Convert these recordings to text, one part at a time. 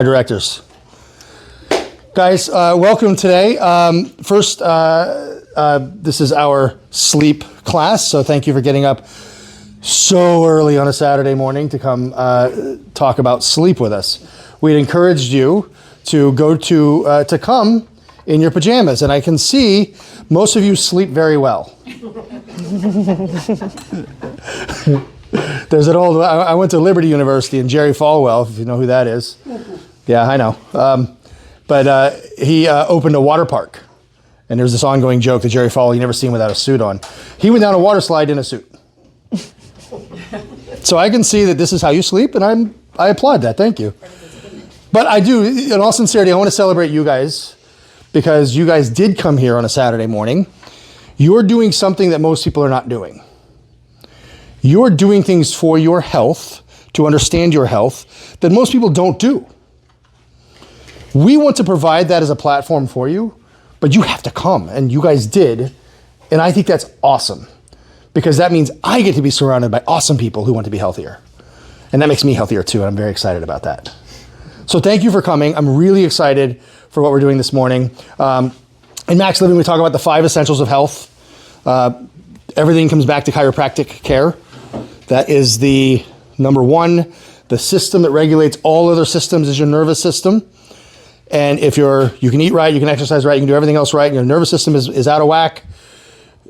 Directors. Guys, welcome today. First, this is our sleep class, so thank you for getting up so early on a Saturday morning to come talk about sleep with us. We'd encouraged you to go to come in your pajamas, and I can see most of you sleep very well. There's an old, I went to Liberty University, and Jerry Falwell, if you know who that is. Yeah, I know. But he opened a water park. And there's this ongoing joke that Jerry Falwell, you never see him without a suit on. He went down a water slide in a suit. So I can see that this is how you sleep, and I applaud that. Thank you. But I do, in all sincerity, I want to celebrate you guys because you guys did come here on a Saturday morning. You're doing something that most people are not doing. You're doing things for your health, to understand your health, that most people don't do. We want to provide that as a platform for you, but you have to come, and you guys did, and I think that's awesome, because that means I get to be surrounded by awesome people who want to be healthier, and that makes me healthier too, and I'm very excited about that. So thank you for coming. I'm really excited for what we're doing this morning. In Max Living, we talk about the 5 essentials of health. Everything comes back to chiropractic care. That is the number 1. The system that regulates all other systems is your nervous system. And if you can eat right, you can exercise right, you can do everything else right, and your nervous system is out of whack,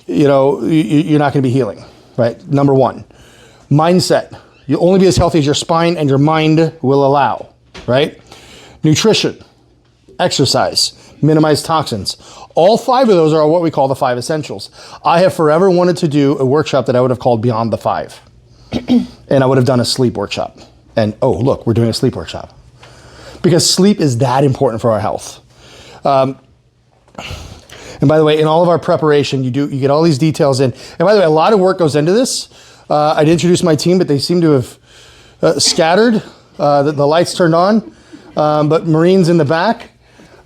you're not going to be healing, right? Number 1. Mindset. You'll only be as healthy as your spine and your mind will allow, right? Nutrition, exercise, minimize toxins. All 5 of those are what we call the 5 essentials. I have forever wanted to do a workshop that I would have called Beyond the 5. And I would have done a sleep workshop. And oh, look, we're doing a sleep workshop. Because sleep is that important for our health. And by the way, in all of our preparation, you get all these details in. And by the way, a lot of work goes into this. I'd introduced my team, but they seem to have scattered. The lights turned on. But Maureen's in the back.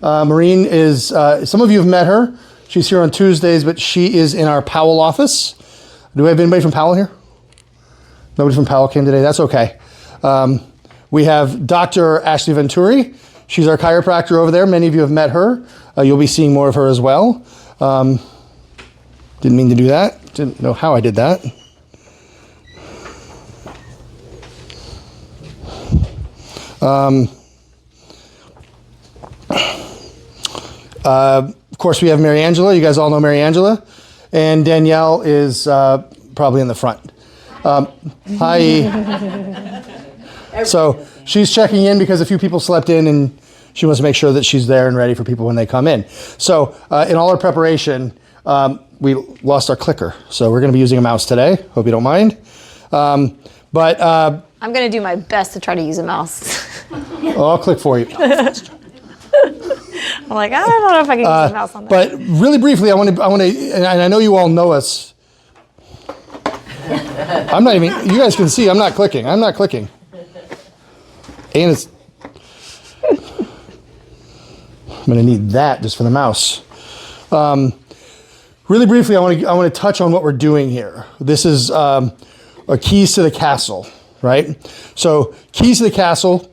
Maureen is, some of you have met her. She's here on Tuesdays, but she is in our Powell office. Do we have anybody from Powell here? Nobody from Powell came today. That's okay. We have Dr. Ashley Venturi. She's our chiropractor over there. Many of you have met her. You'll be seeing more of her as well. Didn't mean to do that. Didn't know how I did that. Of course, we have Mary Angela. You guys all know Mary Angela. And Danielle is probably in the front. Hi. So she's checking in because a few people slept in, and she wants to make sure that she's there and ready for people when they come in. So in all our preparation, we lost our clicker. So we're going to be using a mouse today. Hope you don't mind. I'm going to do my best to try to use a mouse. I'll click for you. I'm like, I don't know if I can use a mouse on that. But really briefly, I want to, and I know you all know us. I'm not even, you guys can see, I'm not clicking. And it's, I'm going to need that just for the mouse. Really briefly, I want to touch on what we're doing here. This is a Keys to the Castle, right? So Keys to the Castle,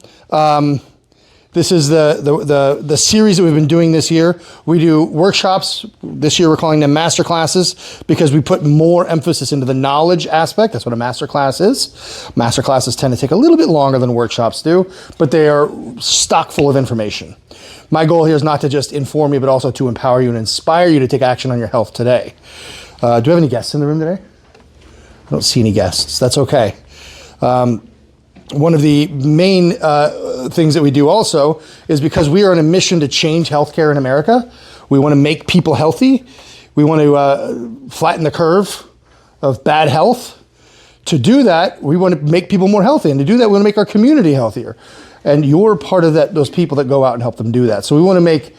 this is the series that we've been doing this year. We do workshops. This year we're calling them Masterclasses because we put more emphasis into the knowledge aspect. That's what a Masterclass is. Masterclasses tend to take a little bit longer than workshops do, but they are stock full of information. My goal here is not to just inform you, but also to empower you and inspire you to take action on your health today. Do we have any guests in the room today? I don't see any guests. That's okay. One of the main things that we do also is because we are on a mission to change healthcare in America. We want to make people healthy. We want to flatten the curve of bad health. To do that, we want to make people more healthy. And to do that, we want to make our community healthier. And you're part of those people that go out and help them do that. So we want to make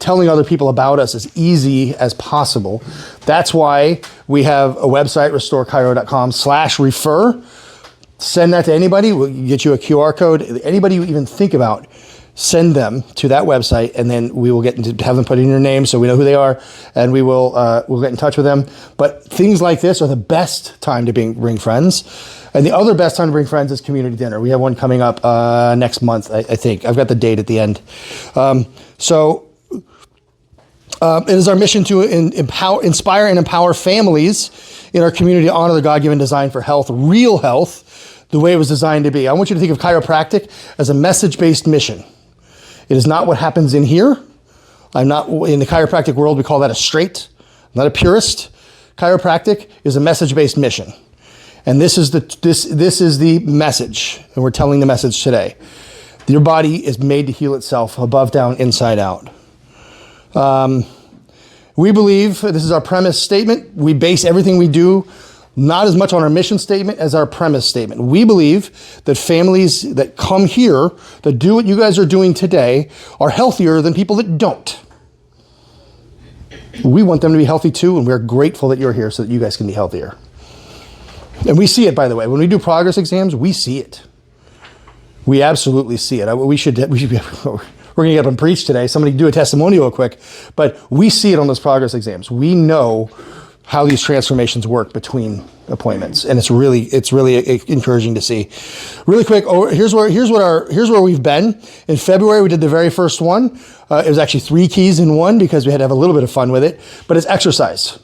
telling other people about us as easy as possible. That's why we have a website, restorecairo.com/refer. Send that to anybody. We'll get you a QR code. Anybody you even think about, send them to that website, and then we will have them put in your name so we know who they are, and we'll get in touch with them. But things like this are the best time to bring friends. And the other best time to bring friends is community dinner. We have one coming up next month, I think. I've got the date at the end. It is our mission to inspire and empower families in our community to honor the God-given design for health, real health, the way it was designed to be. I want you to think of chiropractic as a message-based mission. It is not what happens in here. I'm not in the chiropractic world. We call that a straight. I'm not a purist. Chiropractic is a message-based mission, and this is the message, and we're telling the message today. Your body is made to heal itself, above, down, inside out. We believe, this is our premise statement. We base everything we do not as much on our mission statement as our premise statement. We believe that families that come here, that do what you guys are doing today, are healthier than people that don't. We want them to be healthy too, and we're grateful that you're here so that you guys can be healthier. And we see it, by the way. When we do progress exams, we see it. We absolutely see it. We're going to get up and preach today. Somebody do a testimonial real quick. But we see it on those progress exams. We know how these transformations work between appointments, and it's really encouraging to see. Really quick, here's where we've been. In February, we did the very first one. It was actually 3 keys in one because we had to have a little bit of fun with it. But it's exercise.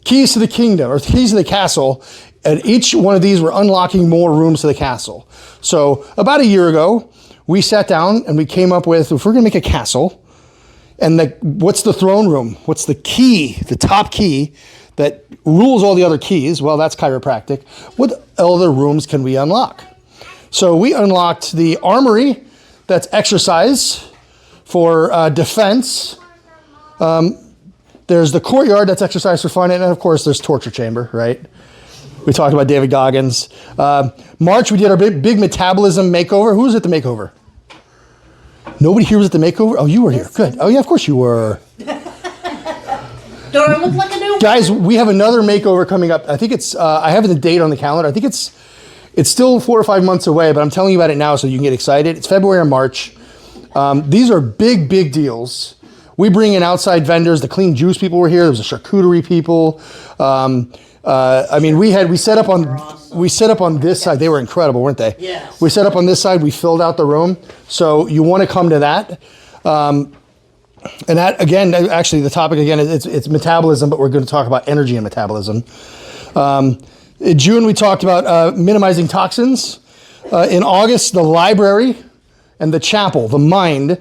Keys to the kingdom, or keys to the castle. And each one of these, we're unlocking more rooms to the castle. So about a year ago, we sat down and we came up with, if we're going to make a castle, and what's the throne room? What's the key, the top key that rules all the other keys? Well, that's chiropractic. What other rooms can we unlock? So we unlocked the armory, that's exercise for defense. There's the courtyard, that's exercise for fun. And of course, there's torture chamber, right? We talked about David Goggins. March, we did our big metabolism makeover. Who was at the makeover? Nobody here was at the makeover? Oh, you were here. Good. Oh, yeah, of course you were. Don't I look like a new one? Guys, we have another makeover coming up. I think it's, I have the date on the calendar. I think it's still 4 or 5 months away, but I'm telling you about it now so you can get excited. It's February or March. These are big up. We bring in outside vendors. The clean juice people were here. There was a charcuterie people. We set up on this side. They were incredible, weren't they? Yes. We set up on this side. We filled out the room. So you want to come to that. And that, again, actually the topic again, it's metabolism, but we're going to talk about energy and metabolism. In June, we talked about minimizing toxins. In August, the library and the chapel, the mind.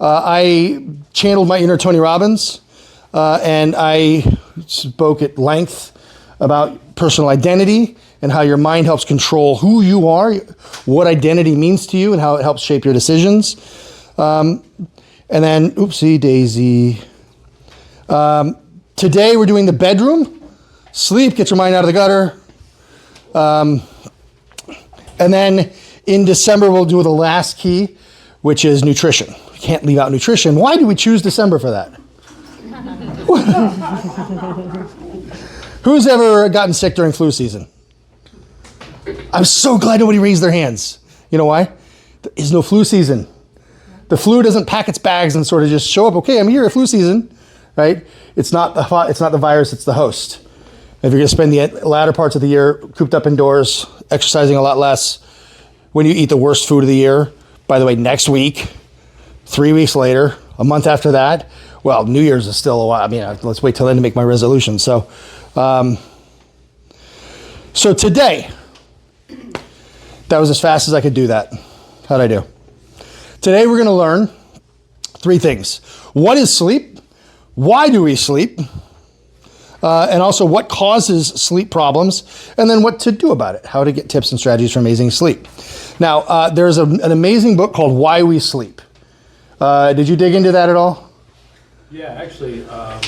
I channeled my inner Tony Robbins, and I spoke at length about personal identity and how your mind helps control who you are, what identity means to you, and how it helps shape your decisions. And then, oopsie daisy. Today we're doing the bedroom. Sleep, get your mind out of the gutter. And then in December we'll do the last key, which is nutrition. We can't leave out nutrition. Why do we choose December for that? Who's ever gotten sick during flu season? I'm so glad nobody raised their hands. You know why? There is no flu season. The flu doesn't pack its bags and sort of just show up. Okay, I'm here at flu season, right? It's not the virus, it's the host. If you're going to spend the latter parts of the year cooped up indoors, exercising a lot less, when you eat the worst food of the year, by the way, next week, 3 weeks later, a month after that, well, New Year's is still a while. I mean, let's wait till then to make my resolution. So today, that was as fast as I could do that. How'd I do? Today we're going to learn 3 things. What is sleep? Why do we sleep? And also what causes sleep problems? And then what to do about it. How to get tips and strategies for amazing sleep. Now, there's an amazing book called Why We Sleep. Did you dig into that at all? Yeah, actually, I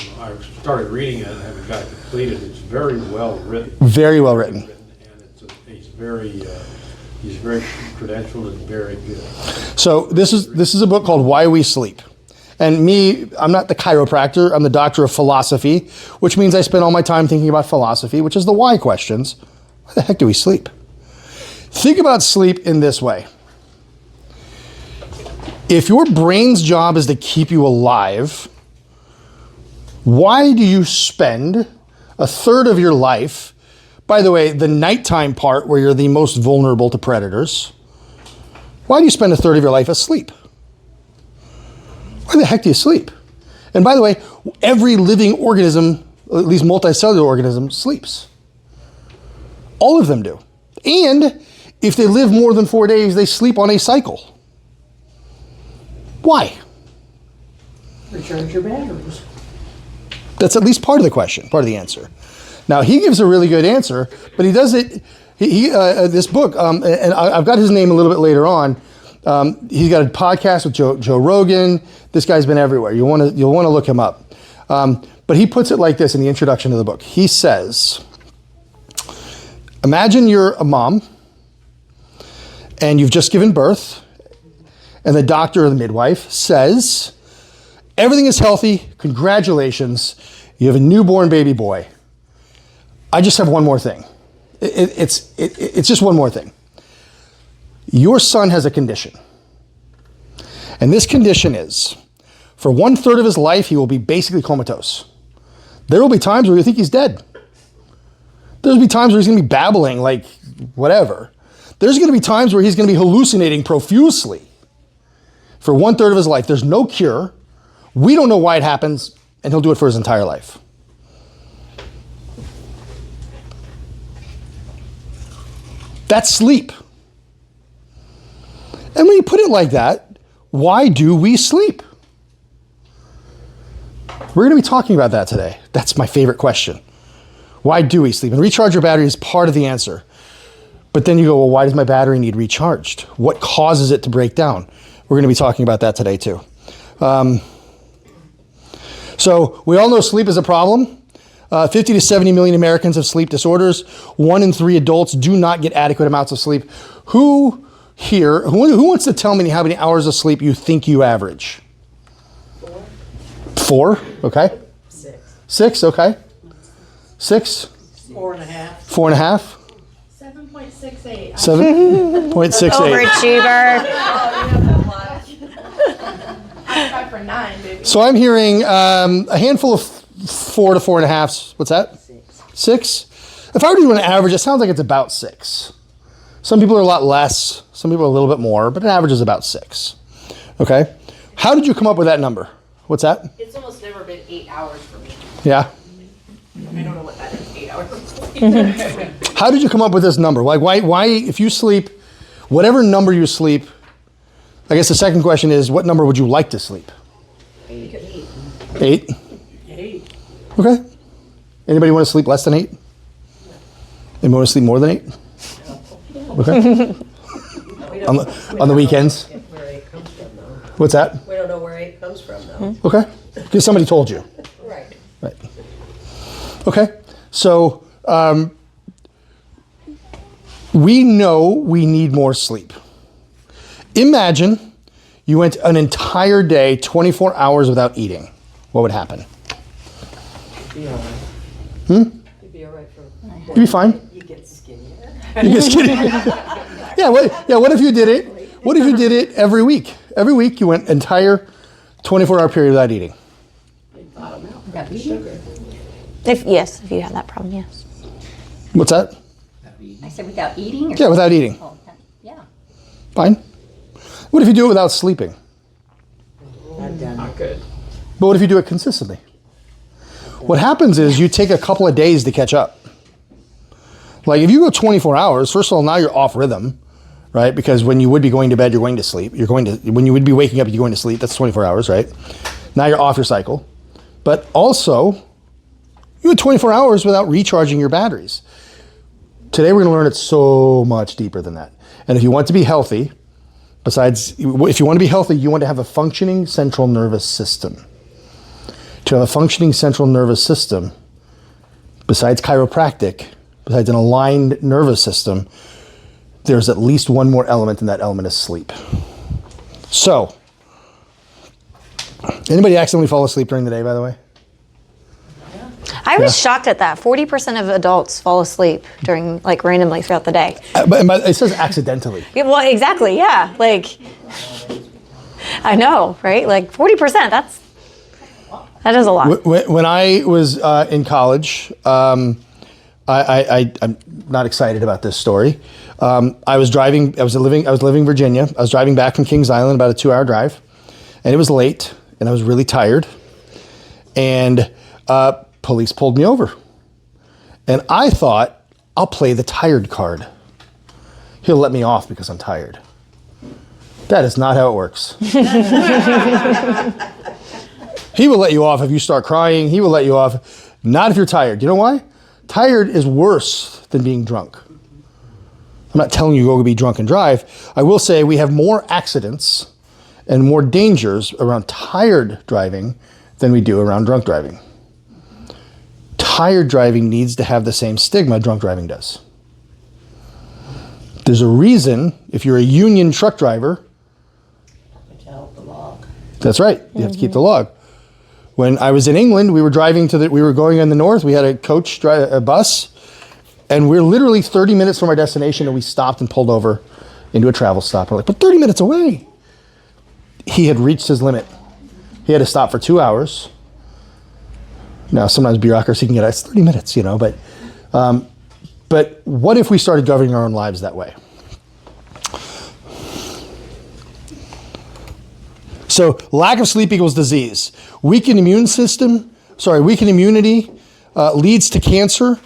started reading it and haven't got it completed. It's very well written. Very well written. And he's very credentialed and very good. So this is a book called Why We Sleep. And me, I'm not the chiropractor, I'm the doctor of philosophy, which means I spend all my time thinking about philosophy, which is the why questions. Why the heck do we sleep? Think about sleep in this way. If your brain's job is to keep you alive, why do you spend a third of your life, by the way, the nighttime part where you're the most vulnerable to predators, why do you spend a third of your life asleep? Why the heck do you sleep? And by the way, every living organism, at least multicellular organism, sleeps. All of them do. And if they live more than 4 days, they sleep on a cycle. Why? Recharge your batteries. That's at least part of the question, part of the answer. Now, he gives a really good answer, but he does it, this book, and I've got his name a little bit later on. He's got a podcast with Joe Rogan. This guy's been everywhere. You'll want to look him up. But he puts it like this in the introduction to the book. He says, imagine you're a mom and you've just given birth, and the doctor or the midwife says, everything is healthy, congratulations, you have a newborn baby boy. I just have one more thing. It's just one more thing. Your son has a condition. And this condition is, for 1/3 of his life, he will be basically comatose. There will be times where you think he's dead. There'll be times where he's going to be babbling like whatever. There's going to be times where he's going to be hallucinating profusely. For 1/3 of his life, there's no cure. We don't know why it happens, and he'll do it for his entire life. That's sleep. And when you put it like that, why do we sleep? We're going to be talking about that today. That's my favorite question. Why do we sleep? And recharge your battery is part of the answer. But then you go, well, why does my battery need recharged? What causes it to break down? We're going to be talking about that today too. So we all know sleep is a problem. 50 to 70 million Americans have sleep disorders. 1 in 3 adults do not get adequate amounts of sleep. Who wants to tell me how many hours of sleep you think you average? 4? Okay. 6, okay. 6? 4.5. 4.5? 7.68. 7.68. Overachiever. I tried for 9, baby. So I'm hearing a handful of 4 to 4.5. What's that? 6. If I were to do an average, it sounds like it's about 6. Some people are a lot less. Some people are a little bit more, but an average is about 6. Okay. How did you come up with that number? What's that? It's almost never been 8 hours for me. Yeah. I don't know what that is, 8 hours. How did you come up with this number? Like, why, if you sleep, whatever number you sleep, I guess the second question is, what number would you like to sleep? 8. 8? 8. Okay. Anybody want to sleep less than 8? Anybody want to sleep more than 8? Okay. on the weekends? Where 8 comes from, though. What's that? We don't know where 8 comes from, though. Okay. Because somebody told you. Right. Right. Okay. So we know we need more sleep. Imagine you went an entire day, 24 hours without eating. What would happen? You'd be all right. You'd be all right for You'd be fine. You get skinnier. You just kidding. What if you did it? What if you did it every week? Every week you went entire 24-hour period without eating. Bottom out. Got the sugar. If you have that problem, yes. What's that? I said without eating? Or Yeah, without eating. Oh, yeah. Fine. What if you do it without sleeping? I've done Not good. But what if you do it consistently? What happens is you take a couple of days to catch up. Like if you go 24 hours, first of all, now you're off rhythm, right? Because when you would be going to bed, you're going to sleep. When you would be waking up, you're going to sleep. That's 24 hours, right? Now you're off your cycle. But also, you had 24 hours without recharging your batteries. Today we're going to learn it's so much deeper than that. And if you want to be healthy, if you want to be healthy, you want to have a functioning central nervous system. To have a functioning central nervous system, besides chiropractic, besides an aligned nervous system, there's at least one more element, and that element is sleep. So, anybody accidentally fall asleep during the day, by the way? I was shocked at that. 40% of adults fall asleep during, like, randomly throughout the day. But it says accidentally. Yeah, well, exactly, yeah. Like, I know, right? Like 40%. That is a lot. When I was in college, I'm not excited about this story. I was living in Virginia. I was driving back from Kings Island, about a 2-hour drive, and it was late, and I was really tired. And police pulled me over, and I thought, I'll play the tired card. He'll let me off because I'm tired. That is not how it works. He will let you off if you start crying. He will let you off. Not if you're tired. You know why? Tired is worse than being drunk. I'm not telling you to go be drunk and drive. I will say we have more accidents and more dangers around tired driving than we do around drunk driving. Tired driving needs to have the same stigma drunk driving does. There's a reason, if you're a union truck driver, The log. that's right, you have to keep the log. When I was in England, we were going in the north, we had a bus, and we're literally 30 minutes from our destination, and we stopped and pulled over into a travel stop. We're like, but 30 minutes away. He had reached his limit. He had to stop for 2 hours. Now, sometimes bureaucracy can get us 30 minutes, but what if we started governing our own lives that way? So lack of sleep equals disease. Weakened immunity leads to cancer,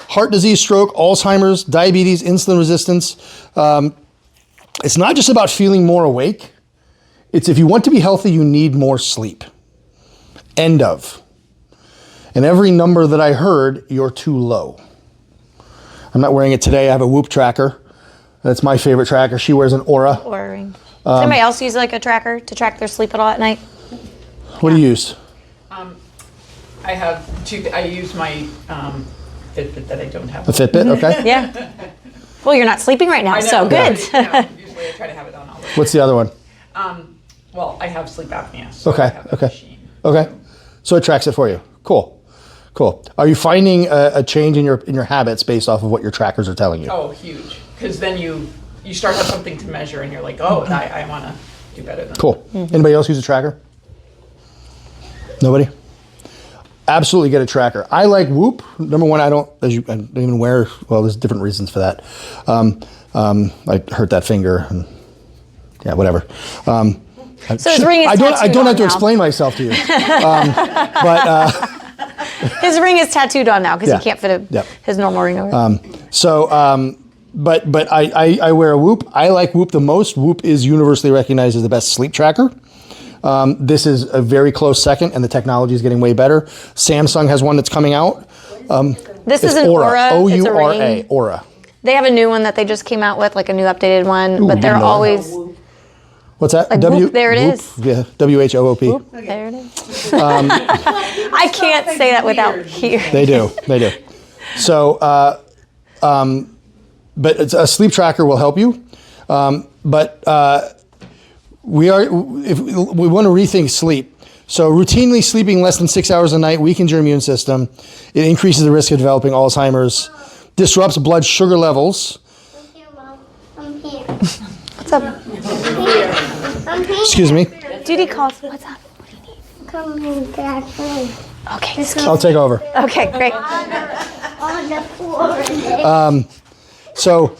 heart disease, stroke, Alzheimer's, diabetes, insulin resistance. It's not just about feeling more awake. It's if you want to be healthy, you need more sleep. End of. And every number that I heard, you're too low. I'm not wearing it today. I have a Whoop tracker. That's my favorite tracker. She wears an Aura. Or ring. Does anybody else use like a tracker to track their sleep at all at night? What do you use? I have two. I use my Fitbit that I don't have. A Fitbit, okay. Yeah. Well, you're not sleeping right now, I know, so good. Usually I try to have it on all the What's the other one? Well, I have sleep apnea. So I Okay, have a okay. machine. Okay. So it tracks it for you. Cool. Are you finding a change in your habits based off of what your trackers are telling you? Oh, huge. Because then you start to have something to measure, and you're like, oh, I want to do better than Cool. Anybody else use a tracker? Nobody? Absolutely get a tracker. I like Whoop. Number one, I don't even wear, well, there's different reasons for that. I hurt that finger and yeah, whatever. So his ring is I tattooed don't on have to now. explain myself to you. His ring is tattooed on now because Yeah. he can't fit his normal ring over. But I wear a Whoop. I like Whoop the most. Whoop is universally recognized as the best sleep tracker. This is a very close second, and the technology is getting way better. Samsung has one that's coming out. This is an Aura. It's a Oura, ring. Aura. They have a new one that they just came out with, like a new updated one. But they're no. always What's that? Like Whoop, there it is. Yeah, WHOOP. there. It is. I can't say that without hearing. They do. So, but a sleep tracker will help you. If we want to rethink sleep. So routinely sleeping less than 6 hours a night weakens your immune system. It increases the risk of developing Alzheimer's, disrupts blood sugar levels. I'm here, Mom. I'm here. What's up? I'm here. Excuse me. Judy calls. What's up? Come here, Dad. Okay. I'll take over. Okay, great. On the floor. So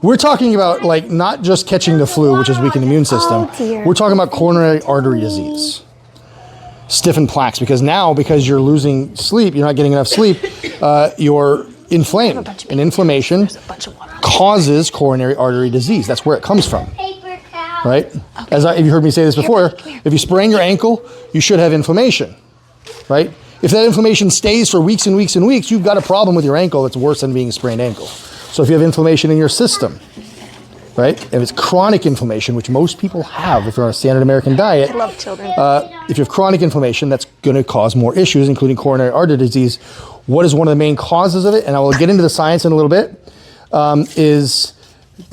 we're talking about like not just catching the flu, which is weakened immune system. Oh, dear. We're talking about coronary artery disease, stiffened plaques, because you're losing sleep, you're not getting enough sleep, you're inflamed. And inflammation causes coronary artery disease. That's where it comes from, Paper towel. right? If you heard me say this before, if you sprain your ankle, you should have inflammation, right? If that inflammation stays for weeks and weeks and weeks, you've got a problem with your ankle that's worse than being a sprained ankle. So if you have inflammation in your system, right? If it's chronic inflammation, which most people have if they're on a standard American diet, I love children. if you have chronic inflammation, that's going to cause more issues, including coronary artery disease. What is one of the main causes of it, and I will get into the science in a little bit, is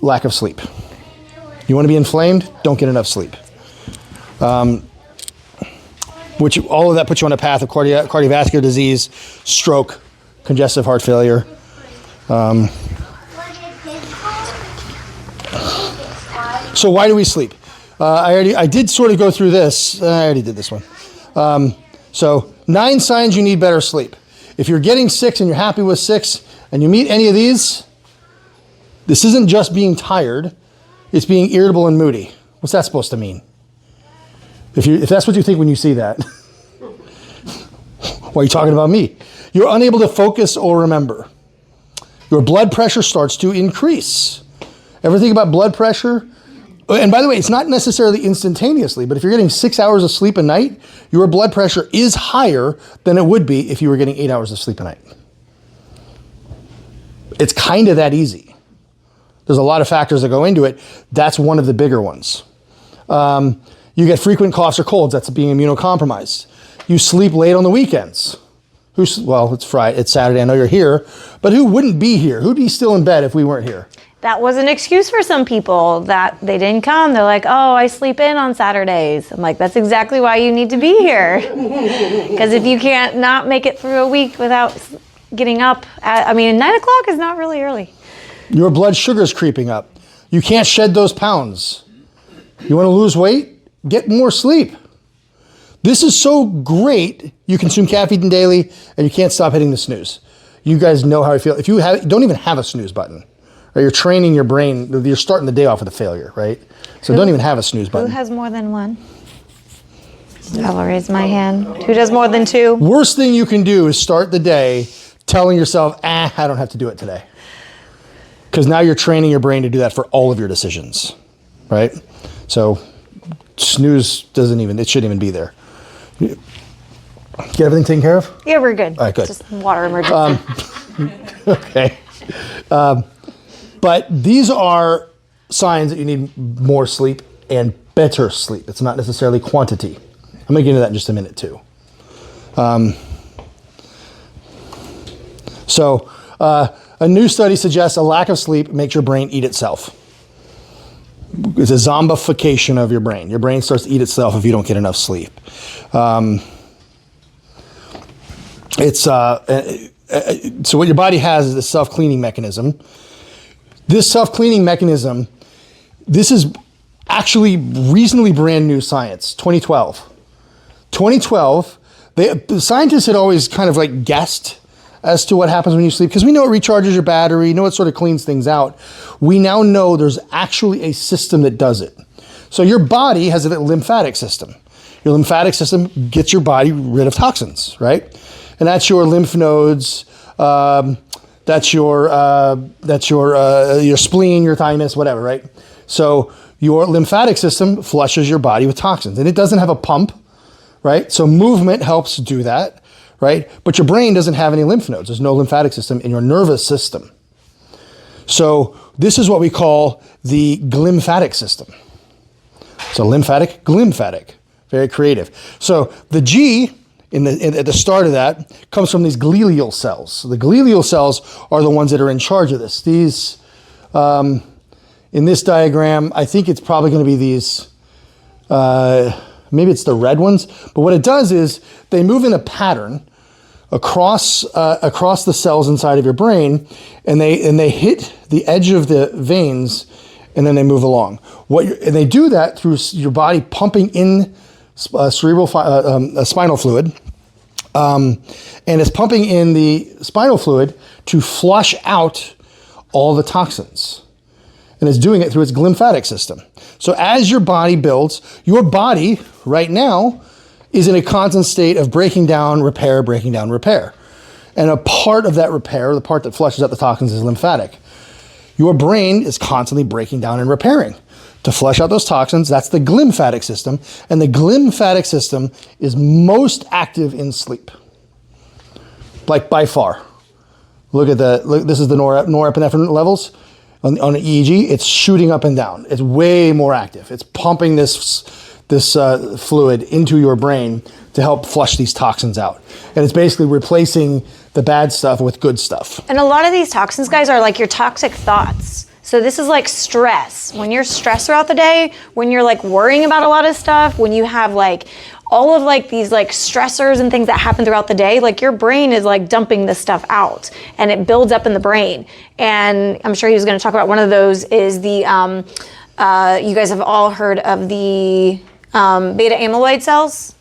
lack of sleep. You want to be inflamed? Don't get enough sleep. Which all of that puts you on a path of cardiovascular disease, stroke, congestive heart failure. So why do we sleep? I did sort of go through this. I already did this one. So 9 signs you need better sleep. If you're getting 6 and you're happy with 6 and you meet any of these, this isn't just being tired, it's being irritable and moody. What's that supposed to mean? If that's what you think when you see that, why are you talking about me? You're unable to focus or remember. Your blood pressure starts to increase. Ever think about blood pressure? And by the way, it's not necessarily instantaneously, but if you're getting 6 hours of sleep a night, your blood pressure is higher than it would be if you were getting 8 hours of sleep a night. It's kind of that easy. There's a lot of factors that go into it. That's one of the bigger ones. You get frequent coughs or colds. That's being immunocompromised. You sleep late on the weekends. Well, it's Friday, it's Saturday. I know you're here, but who wouldn't be here? Who'd be still in bed if we weren't here? That was an excuse for some people that they didn't come. They're like, oh, I sleep in on Saturdays. I'm like, that's exactly why you need to be here. Because if you can't not make it through a week without getting up, 9 o'clock is not really early. Your blood sugar's creeping up. You can't shed those pounds. You want to lose weight? Get more sleep. This is so great. You consume caffeine daily and you can't stop hitting the snooze. You guys know how I feel. If you don't even have a snooze button, right? You're training your brain. You're starting the day off with a failure, right? So don't even have a snooze button. Who has more than one? I'll raise my hand. Who does more than 2? Worst thing you can do is start the day telling yourself, I don't have to do it today. Because now you're training your brain to do that for all of your decisions, right? So snooze it shouldn't even be there. Get everything taken care of? Yeah, we're good. All right, good. Just water emergency. Okay. But these are signs that you need more sleep and better sleep. It's not necessarily quantity. I'm going to get into that in just a minute too. A new study suggests a lack of sleep makes your brain eat itself. It's a zombification of your brain. Your brain starts to eat itself if you don't get enough sleep. So what your body has is this self-cleaning mechanism. This self-cleaning mechanism, this is actually reasonably brand new science, 2012. 2012, the scientists had always kind of like guessed as to what happens when you sleep, because we know it recharges your battery, you know it sort of cleans things out. We now know there's actually a system that does it. So your body has a lymphatic system. Your lymphatic system gets your body rid of toxins, right? And that's your lymph nodes, that's your spleen, your thymus, whatever, right? So your lymphatic system flushes your body with toxins, and it doesn't have a pump, right? So movement helps do that, right? But your brain doesn't have any lymph nodes. There's no lymphatic system in your nervous system. So this is what we call the glymphatic system. So lymphatic, glymphatic, very creative. So the G at the start of that comes from these glial cells. So the glial cells are the ones that are in charge of this. These, in this diagram, I think it's probably going to be these, maybe it's the red ones, but what it does is they move in a pattern across the cells inside of your brain, and they hit the edge of the veins, and then they move along. And they do that through your body pumping in spinal fluid, and it's pumping in the spinal fluid to flush out all the toxins. And it's doing it through its glymphatic system. So as your body builds, your body right now is in a constant state of breaking down, repair. And a part of that repair, the part that flushes out the toxins, is lymphatic. Your brain is constantly breaking down and repairing to flush out those toxins. That's the glymphatic system. And the glymphatic system is most active in sleep. Like by far. This is the norepinephrine levels. On an EEG, it's shooting up and down. It's way more active. It's pumping this fluid into your brain to help flush these toxins out. And it's basically replacing the bad stuff with good stuff. And a lot of these toxins, guys, are like your toxic thoughts. So this is like stress. When you're stressed throughout the day, when you're like worrying about a lot of stuff, when you have like all of like these like stressors and things that happen throughout the day, like your brain is like dumping this stuff out and it builds up in the brain. And I'm sure he was going to talk about one of those is the You guys have all heard of the beta amyloid cells.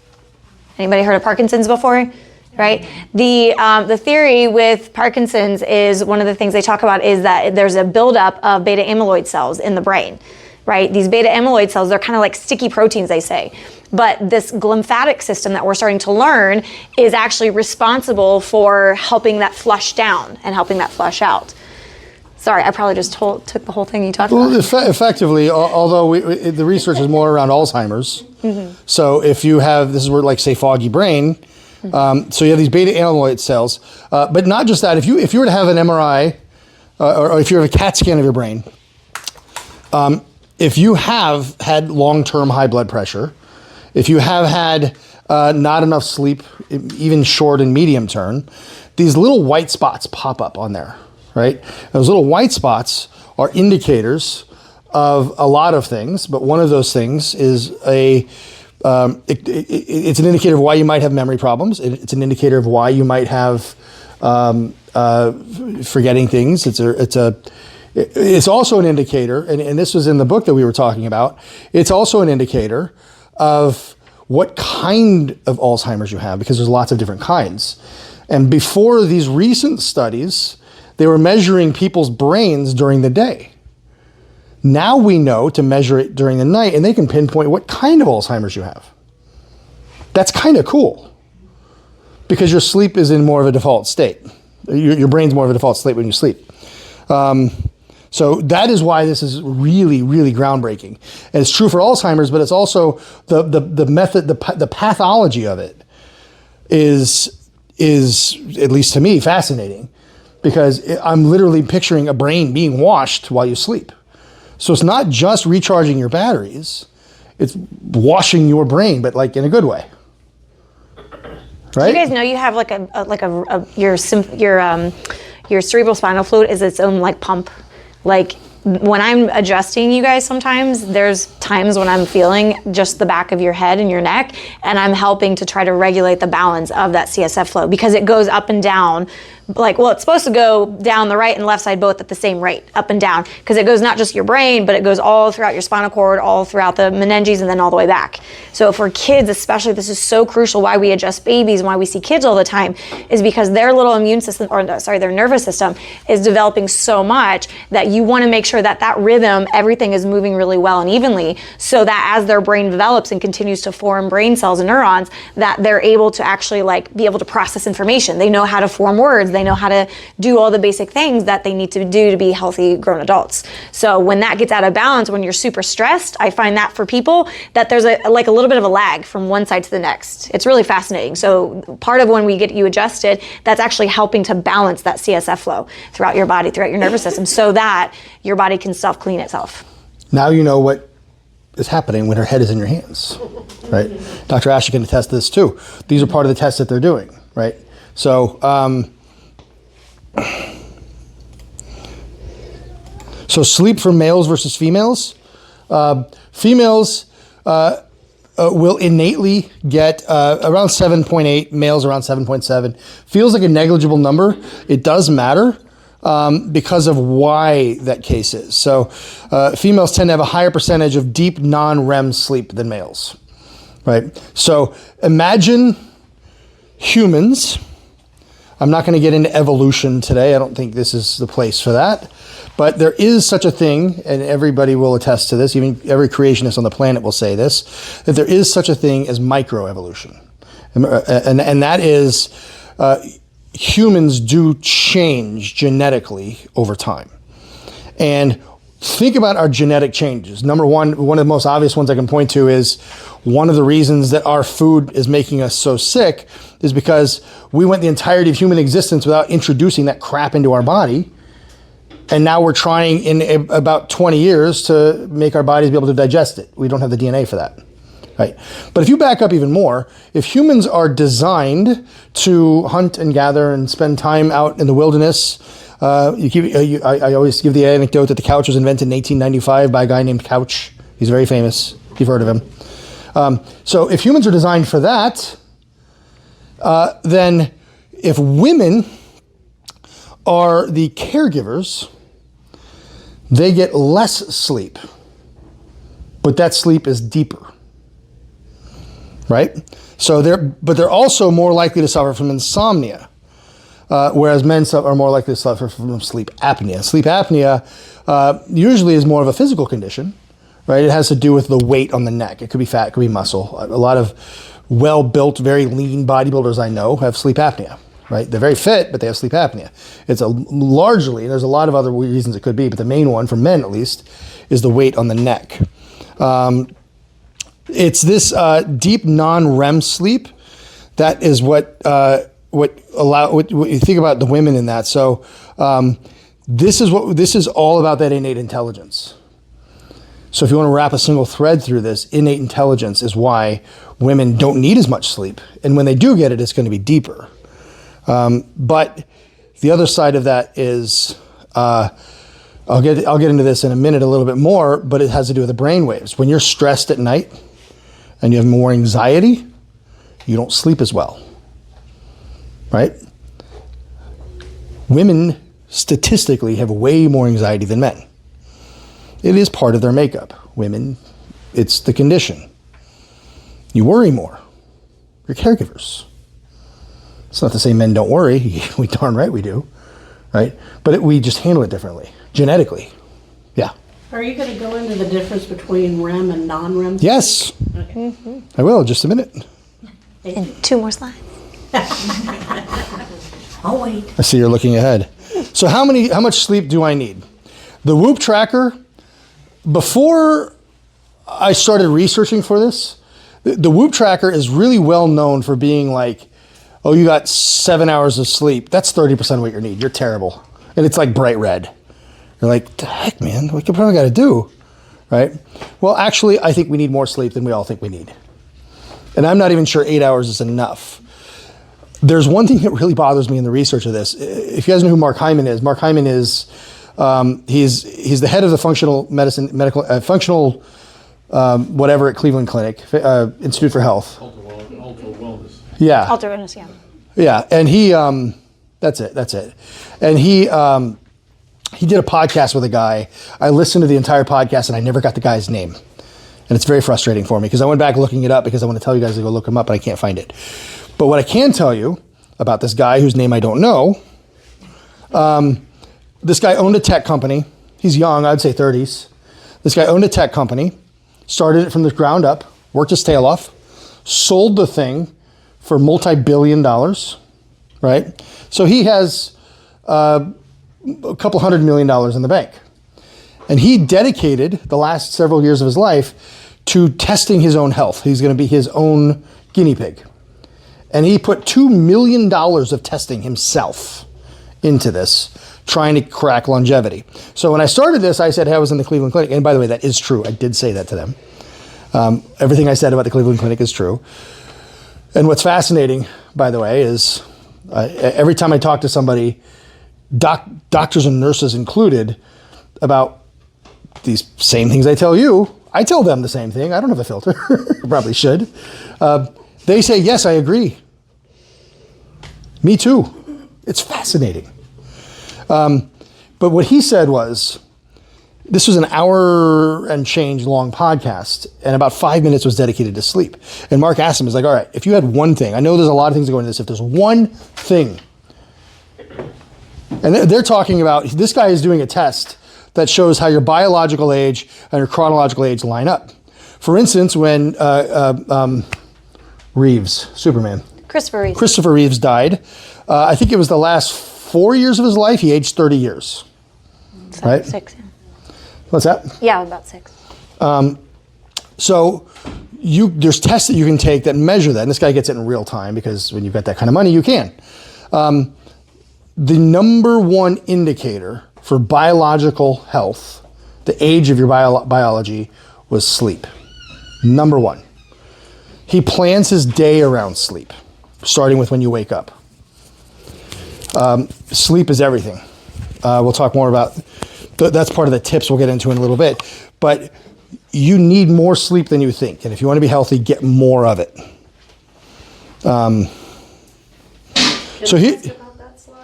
Anybody heard of Parkinson's before? Right? The theory with Parkinson's is one of the things they talk about is that there's a buildup of beta amyloid cells in the brain, right? These beta amyloid cells, they're kind of like sticky proteins, they say. But this lymphatic system that we're starting to learn is actually responsible for helping that flush down and helping that flush out. Sorry, I probably just took the whole thing you talked about. Effectively, although the research is more around Alzheimer's. So if you have, this is where like say foggy brain, so you have these beta amyloid cells, but not just that. If you were to have an MRI or if you have a CAT scan of your brain, if you have had long-term high blood pressure, if you have had not enough sleep, even short and medium term, these little white spots pop up on there, right? Those little white spots are indicators of a lot of things, but one of those things is it's an indicator of why you might have memory problems. It's an indicator of why you might have forgetting things. It's also an indicator, and this was in the book that we were talking about, it's also an indicator of what kind of Alzheimer's you have, because there's lots of different kinds. And before these recent studies, they were measuring people's brains during the day. Now we know to measure it during the night, and they can pinpoint what kind of Alzheimer's you have. That's kind of cool, because your sleep is in more of a default state. Your brain's more of a default state when you sleep. So that is why this is really, really groundbreaking. And it's true for Alzheimer's, but it's also the method, the pathology of it is, at least to me, fascinating, because I'm literally picturing a brain being washed while you sleep. So it's not just recharging your batteries, it's washing your brain, but like in a good way. Right? You guys know you have your cerebral spinal fluid is its own like pump. Like when I'm adjusting you guys sometimes, there's times when I'm feeling just the back of your head and your neck, and I'm helping to try to regulate the balance of that CSF flow, because it goes up and down. It's supposed to go down the right and left side both at the same rate, up and down, because it goes not just your brain, but it goes all throughout your spinal cord, all throughout the meninges, and then all the way back. So for kids especially, this is so crucial. Why we adjust babies and why we see kids all the time is because their little immune system, their nervous system is developing so much that you want to make sure that that rhythm, everything is moving really well and evenly, so that as their brain develops and continues to form brain cells and neurons, that they're able to actually be able to process information. They know how to form words. They know how to do all the basic things that they need to do to be healthy grown adults. So when that gets out of balance, when you're super stressed, I find that for people that there's a little bit of a lag from one side to the next. It's really fascinating. So part of when we get you adjusted, that's actually helping to balance that CSF flow throughout your body, throughout your nervous system, so that your body can self-clean itself. Now you know what is happening when her head is in your hands, right? Dr. Ashley can attest to this too. These are part of the tests that they're doing, right? So, sleep for males versus females. Females will innately get around 7.8, males around 7.7. Feels like a negligible number. It does matter because of why that case is. So females tend to have a higher percentage of deep non-REM sleep than males, right? So imagine humans. I'm not going to get into evolution today. I don't think this is the place for that. But there is such a thing, and everybody will attest to this, even every creationist on the planet will say this, that there is such a thing as microevolution. And that is humans do change genetically over time. And think about our genetic changes. Number one of the most obvious ones I can point to is one of the reasons that our food is making us so sick is because we went the entirety of human existence without introducing that crap into our body. And now we're trying in about 20 years to make our bodies be able to digest it. We don't have the DNA for that, right? But if you back up even more, if humans are designed to hunt and gather and spend time out in the wilderness, I always give the anecdote that the couch was invented in 1895 by a guy named Couch. He's very famous. You've heard of him. So if humans are designed for that, then if women are the caregivers, they get less sleep but that sleep is deeper, right? So they're also more likely to suffer from insomnia, whereas men are more likely to suffer from sleep apnea. Sleep apnea usually is more of a physical condition, right? It has to do with the weight on the neck. It could be fat, it could be muscle. A lot of well-built, very lean bodybuilders I know have sleep apnea, right? They're very fit, but they have sleep apnea. It's largely, there's a lot of other reasons it could be, but the main one, for men at least, is the weight on the neck. It's this deep non-REM sleep that is what you think about the women in that. So this is all about that innate intelligence. So if you want to wrap a single thread through this, innate intelligence is why women don't need as much sleep, and when they do get it, it's going to be deeper. But the other side of that is, I'll get into this in a minute a little bit more, but it has to do with the brain waves. When you're stressed at night and you have more anxiety, you don't sleep as well, right? Women statistically have way more anxiety than men. It is part of their makeup. Women, it's the condition. You worry more. You're caregivers. It's not to say men don't worry. We darn right we do, right? But we just handle it differently, genetically. Yeah. Are you going to go into the difference between REM and non-REM? Yes. Okay. I will, just a minute. And 2 more slides. I'll wait. I see you're looking ahead. So how much sleep do I need? The Whoop tracker, before I started researching for this, the Whoop tracker is really well known for being like, oh, you got 7 hours of sleep. That's 30% of what you need. You're terrible. And it's like bright red. You're like, the heck, man, what you probably got to do, right? Well, actually, I think we need more sleep than we all think we need. And I'm not even sure 8 hours is enough. There's one thing that really bothers me in the research of this. If you guys know who Mark Hyman is, Mark Hyman is, he's the head of the functional medicine, whatever at Cleveland Clinic, Institute for Health. Ultra wellness. Yeah. Alter witness, yeah. Yeah, and he, that's it. And he did a podcast with a guy. I listened to the entire podcast and I never got the guy's name. And it's very frustrating for me because I went back looking it up because I want to tell you guys to go look him up, but I can't find it. But what I can tell you about this guy whose name I don't know, this guy owned a tech company. He's young, I'd say 30s. This guy owned a tech company, started it from the ground up, worked his tail off, sold the thing for multi-billion dollars, right? So he has a couple $100 million in the bank. And he dedicated the last several years of his life to testing his own health. He's going to be his own guinea pig. And he put $2 million of testing himself into this, trying to crack longevity. So when I started this, I said, hey, I was in the Cleveland Clinic. And by the way, that is true. I did say that to them. Everything I said about the Cleveland Clinic is true. And what's fascinating, by the way, is every time I talk to somebody, doctors and nurses included, about these same things I tell you, I tell them the same thing. I don't have a filter. Probably should. They say, yes, I agree. Me too. It's fascinating. But what he said was, this was an hour and change long podcast, and about 5 minutes was dedicated to sleep. And Mark asked him, he's like, all right, if you had one thing, I know there's a lot of things that go into this, if there's one thing, and they're talking about, this guy is doing a test that shows how your biological age and your chronological age line up. For instance, when Christopher Reeves died, I think it was the last 4 years of his life, he aged 30 years. Right? 6. What's that? Yeah, about 6. So there's tests that you can take that measure that, and this guy gets it in real time because when you've got that kind of money, you can. The number one indicator for biological health, the age of your biology, was sleep. Number one. He plans his day around sleep, starting with when you wake up. Sleep is everything. We'll talk more about, that's part of the tips we'll get into in a little bit. But you need more sleep than you think. And if you want to be healthy, get more of it.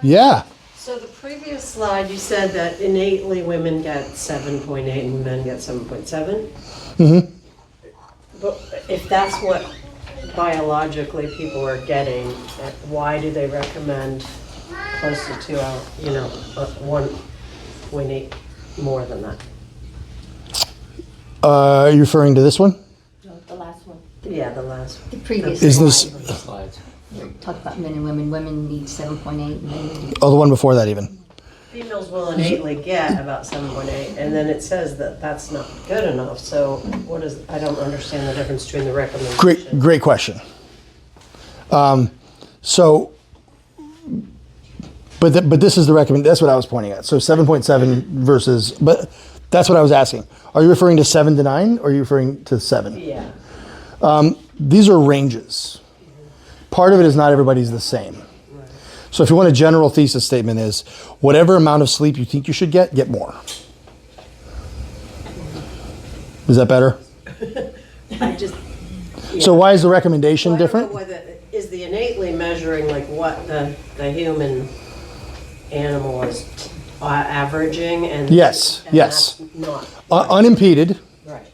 Yeah. So the previous slide, you said that innately women get 7.8 and men get 7.7? But if that's what biologically people are getting, why do they recommend close to 2 hours, 1.8 more than that? Are you referring to this one? No, the last one. Yeah, the last one. The previous Is one. this, Slides. Talk about men and women. Women need 7.8 and men need oh, the one before that even? Females will innately get about 7.8, and then it says that that's not good enough, so I don't understand the difference between the recommendation. Great question. But this is the recommend. That's what I was pointing at. So 7.7 versus. But that's what I was asking. Are you referring to 7 to 9, or are you referring to 7? Yeah. These are ranges. Part of it is not everybody's the same. So if you want a general thesis statement is, whatever amount of sleep you think you should get more. Is that better? I just. So why is the recommendation different? Is the innately measuring like what the human animal is averaging and Yes, and yes. that's not Unimpeded, right.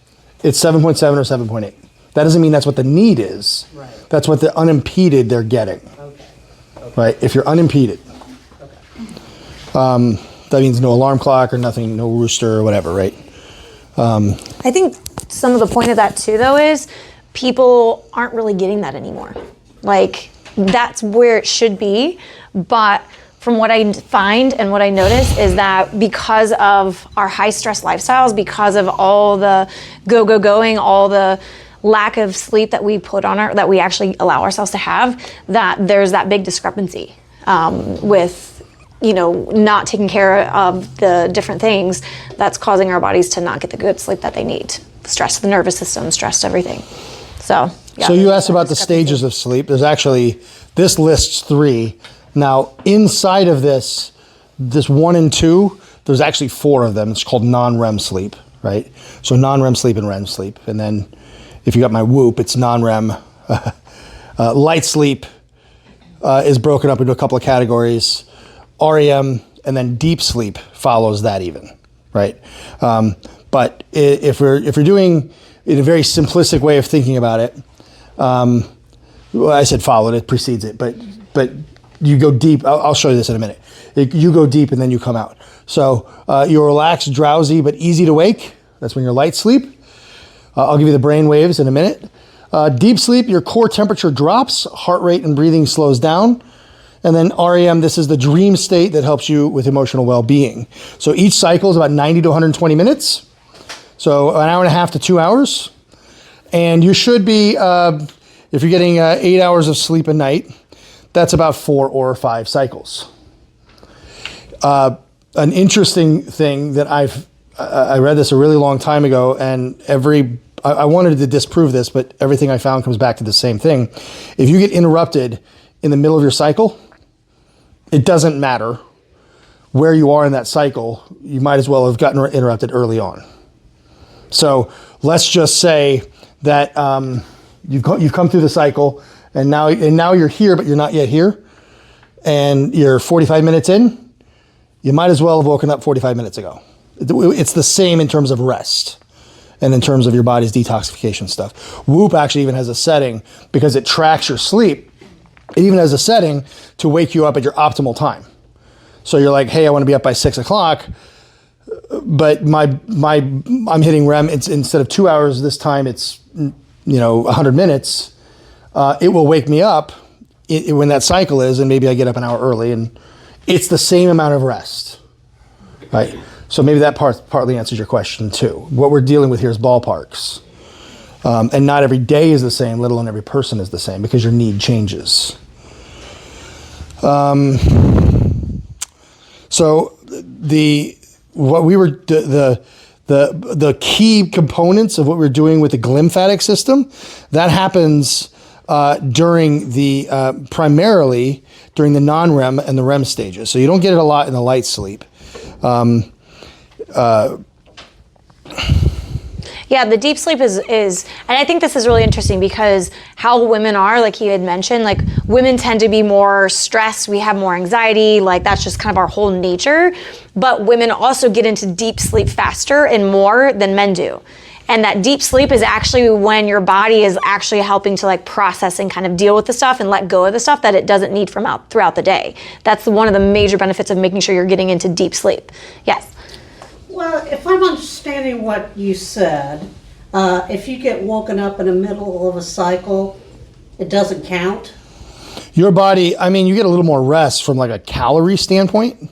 it's 7.7 or 7.8. That doesn't mean that's what the need is. Right. That's what the unimpeded they're getting. Okay. Right? If you're unimpeded. Okay. That means no alarm clock or nothing, no rooster or whatever, right? I think some of the point of that too, though, is people aren't really getting that anymore. Like, that's where it should be. But from what I find and what I notice is that because of our high stress lifestyles, because of all the going, all the lack of sleep that we put on that we actually allow ourselves to have, that there's that big discrepancy with not taking care of the different things that's causing our bodies to not get the good sleep that they need. Stress the nervous system, stress everything. So, yeah, So you asked about the stages of sleep. There's actually, this lists 3. Now, inside of this 1 and 2, there's actually 4 of them. It's called non-REM sleep, right? So non-REM sleep and REM sleep. And then if you got my whoop, it's non-REM. Light sleep is broken up into a couple of categories. REM, and then deep sleep follows that even, right? But if we're doing in a very simplistic way of thinking about it, well, I said followed, it precedes it, but you go deep. I'll show you this in a minute. You go deep and then you come out. So you're relaxed, drowsy, but easy to wake. That's when you're light sleep. I'll give you the brain waves in a minute. Deep sleep, your core temperature drops, heart rate and breathing slows down. And then REM, this is the dream state that helps you with emotional well-being. So each cycle is about 90 to 120 minutes. So an hour and a half to 2 hours. And you should be, if you're getting 8 hours of sleep a night, that's about 4 or 5 cycles. An interesting thing that I read this a really long time ago, and I wanted to disprove this, but everything I found comes back to the same thing. If you get interrupted in the middle of your cycle, it doesn't matter where you are in that cycle. You might as well have gotten interrupted early on. So let's just say that you've come through the cycle, and now you're here, but you're not yet here, and you're 45 minutes in. You might as well have woken up 45 minutes ago. It's the same in terms of rest and in terms of your body's detoxification stuff. Whoop actually even has a setting, because it tracks your sleep. It even has a setting to wake you up at your optimal time. So you're like, hey, I want to be up by 6 o'clock, but I'm hitting REM. It's instead of 2 hours this time, it's 100 minutes. It will wake me up when that cycle is, and maybe I get up an hour early, and it's the same amount of rest, right? So maybe that partly answers your question too. What we're dealing with here is ballparks. And not every day is the same, let alone every person is the same, because your need changes. So the key components of what we're doing with the glymphatic system, that happens primarily during the non-REM and the REM stages. So you don't get it a lot in the light sleep. Yeah, the deep sleep is, and I think this is really interesting because how women are, like you had mentioned, like women tend to be more stressed, we have more anxiety, like that's just kind of our whole nature. But women also get into deep sleep faster and more than men do. And that deep sleep is actually when your body is actually helping to like process and kind of deal with the stuff and let go of the stuff that it doesn't need from out throughout the day. That's one of the major benefits of making sure you're getting into deep sleep. Yes. Well, if I'm understanding what you said, if you get woken up in the middle of a cycle, it doesn't count? Your body, I mean, you get a little more rest from like a calorie standpoint,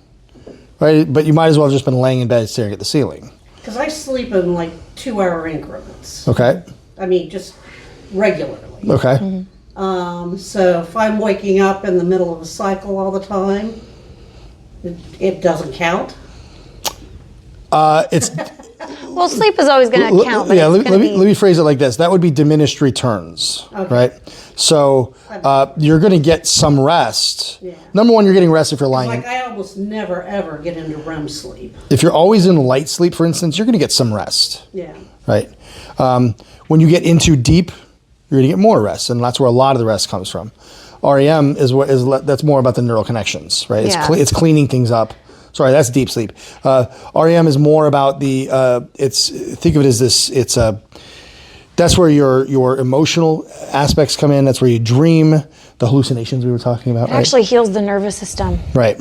right? But you might as well have just been laying in bed staring at the ceiling. Because I sleep in like 2-hour increments. Okay. I mean, just regularly. Okay. So if I'm waking up in the middle of a cycle all the time, it doesn't count? It's Well, sleep is always going to count. But yeah. it's Let me phrase it like this. That would be diminished returns, Okay. right? So you're going to get some rest. Yeah. Number one, you're getting rest if you're lying. Like I almost never ever get into REM sleep. If you're always in light sleep, for instance, you're going to get some rest, Yeah. right? When you get into deep, you're going to get more rest, and that's where a lot of the rest comes from. REM that's more about the neural connections, right? Yeah. It's cleaning things up. Sorry, that's deep sleep. REM is more about the. Think of it as this. That's where your emotional aspects come in. That's where you dream, the hallucinations we were talking about. It actually heals the nervous system Right.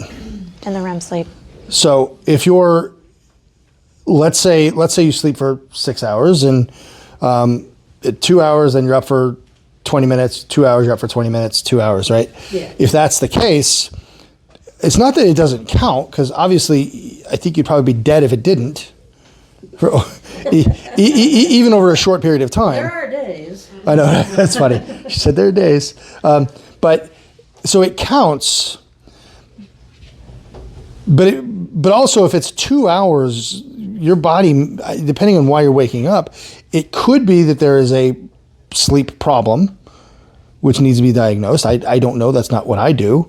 in the REM sleep. So if you're, let's say you sleep for 6 hours and 2 hours, then you're up for 20 minutes. 2 hours, you're up for 20 minutes. 2 hours, right? Yeah. If that's the case, it's not that it doesn't count, because obviously I think you'd probably be dead if it didn't. Even over a short period of time. There are days. I know, that's funny. She said there are days. But so it counts. But also if it's 2 hours, your body, depending on why you're waking up, it could be that there is a sleep problem, which needs to be diagnosed. I don't know. That's not what I do.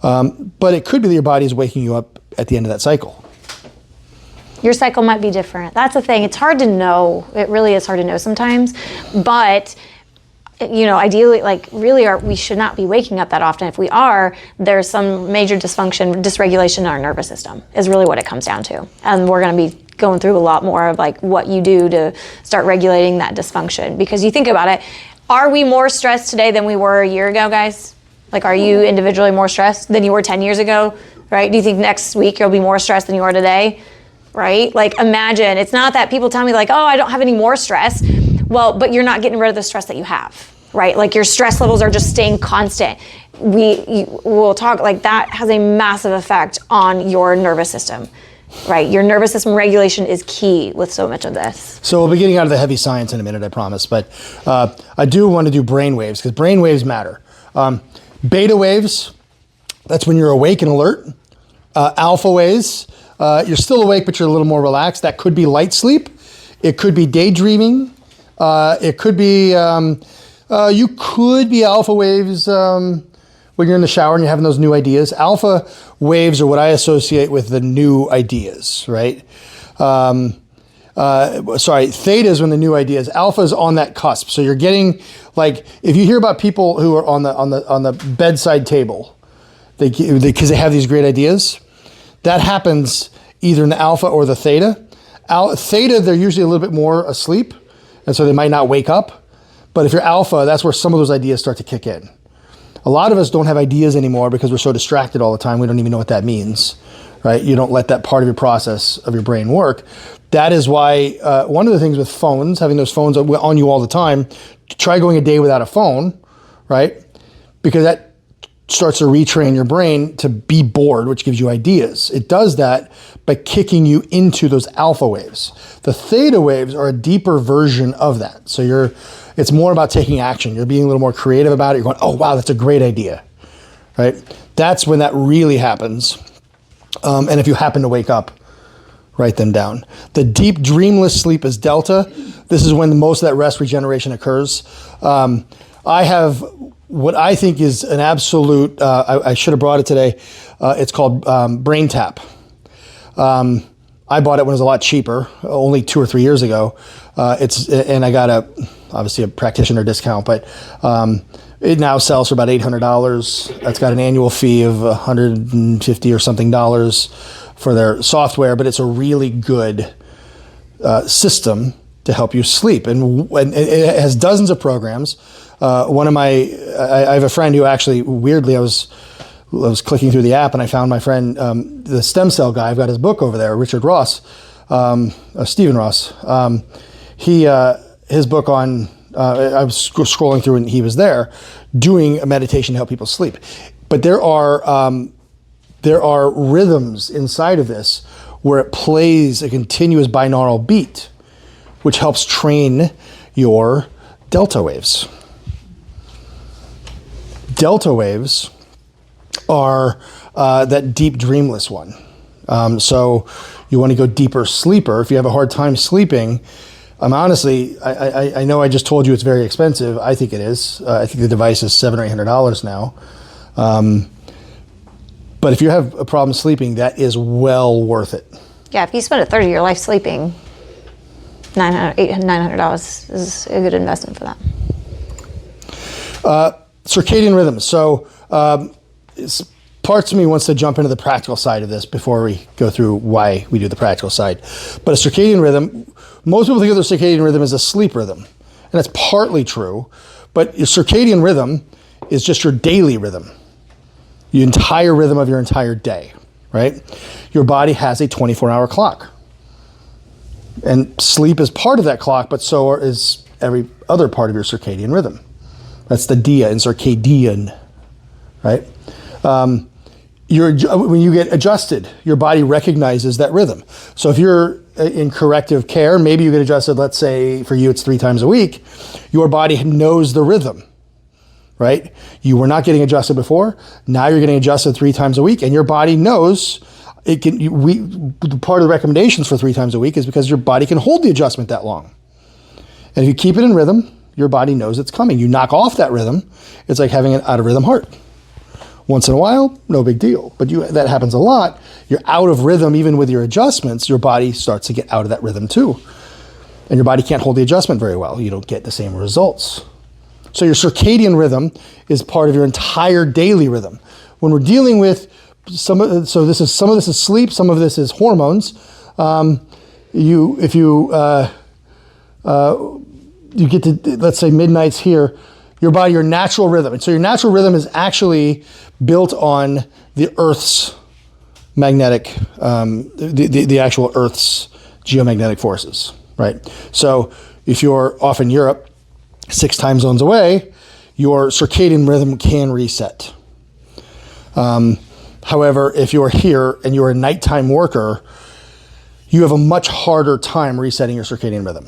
But it could be that your body is waking you up at the end of that cycle. Your cycle might be different. That's the thing. It's hard to know. It really is hard to know sometimes. But, ideally, we should not be waking up that often. If we are, there's some major dysfunction, dysregulation in our nervous system is really what it comes down to. And we're going to be going through a lot more of like what you do to start regulating that dysfunction. Because you think about it, are we more stressed today than we were a year ago, guys? Like, are you individually more stressed than you were 10 years ago, right? Do you think next week you'll be more stressed than you are today, right? Like, imagine, it's not that people tell me like, oh, I don't have any more stress. Well, but you're not getting rid of the stress that you have, right? Like, your stress levels are just staying constant. We'll talk, like, that has a massive effect on your nervous system, right? Your nervous system regulation is key with so much of this. So we'll be getting out of the heavy science in a minute, I promise. But I do want to do brain waves, because brain waves matter. Beta waves, that's when you're awake and alert. Alpha waves, you're still awake, but you're a little more relaxed. That could be light sleep. It could be daydreaming. It could be, you could be alpha waves when you're in the shower and you're having those new ideas. Alpha waves are what I associate with the new ideas, right? Theta is when the new ideas. Alpha is on that cusp. So you're getting, like, if you hear about people who are on the bedside table, because they have these great ideas, that happens either in the alpha or the theta. Theta, they're usually a little bit more asleep, and so they might not wake up. But if you're alpha, that's where some of those ideas start to kick in. A lot of us don't have ideas anymore because we're so distracted all the time, we don't even know what that means, right? You don't let that part of your process of your brain work. That is why one of the things with phones, having those phones on you all the time, try going a day without a phone, right? Because that starts to retrain your brain to be bored, which gives you ideas. It does that by kicking you into those alpha waves. The theta waves are a deeper version of that. So it's more about taking action. You're being a little more creative about it. You're going, oh, wow, that's a great idea, right? That's when that really happens. And if you happen to wake up, write them down. The deep dreamless sleep is delta. This is when most of that rest regeneration occurs. I have what I think is an absolute, I should have brought it today. It's called Brain Tap. I bought it when it was a lot cheaper, only 2 or 3 years ago. And I got obviously a practitioner discount, but it now sells for about $800. That's got an annual fee of $150 or something for their software, but it's a really good system to help you sleep. And it has dozens of programs. I have a friend who actually, weirdly, I was clicking through the app and I found my friend, the stem cell guy. I've got his book over there, Richard Ross, Stephen Ross. His book on, I was scrolling through and he was there doing a meditation to help people sleep. But there are rhythms inside of this where it plays a continuous binaural beat, which helps train your delta waves. Delta waves are that deep dreamless one. So you want to go deeper sleeper. If you have a hard time sleeping, honestly, I know I just told you it's very expensive. I think it is. I think the device is $700 or $800 now. But if you have a problem sleeping, that is well worth it. Yeah, if you spend a third of your life sleeping, $900 is a good investment for that. Circadian rhythms. So parts of me wants to jump into the practical side of this before we go through why we do the practical side. But a circadian rhythm, most people think of the circadian rhythm as a sleep rhythm. And that's partly true. But your circadian rhythm is just your daily rhythm. The entire rhythm of your entire day, right? Your body has a 24-hour clock. And sleep is part of that clock, but so is every other part of your circadian rhythm. That's the dia in circadian, right? When you get adjusted, your body recognizes that rhythm. So if you're in corrective care, maybe you get adjusted, let's say for you it's 3 times a week, your body knows the rhythm, right? You were not getting adjusted before, now you're getting adjusted 3 times a week, and your body knows it can. Part of the recommendations for 3 times a week is because your body can hold the adjustment that long. And if you keep it in rhythm, your body knows it's coming. You knock off that rhythm, it's like having an out of rhythm heart. Once in a while, no big deal. But that happens a lot. You're out of rhythm, even with your adjustments, your body starts to get out of that rhythm too. And your body can't hold the adjustment very well. You don't get the same results. So your circadian rhythm is part of your entire daily rhythm. When we're dealing with some of this is sleep, some of this is hormones. If you get to, let's say, midnights here, your natural rhythm. And so your natural rhythm is actually built on the Earth's magnetic, the actual Earth's geomagnetic forces, right? So if you're off in Europe, 6 time zones away, your circadian rhythm can reset. However, if you're here and you're a nighttime worker, you have a much harder time resetting your circadian rhythm.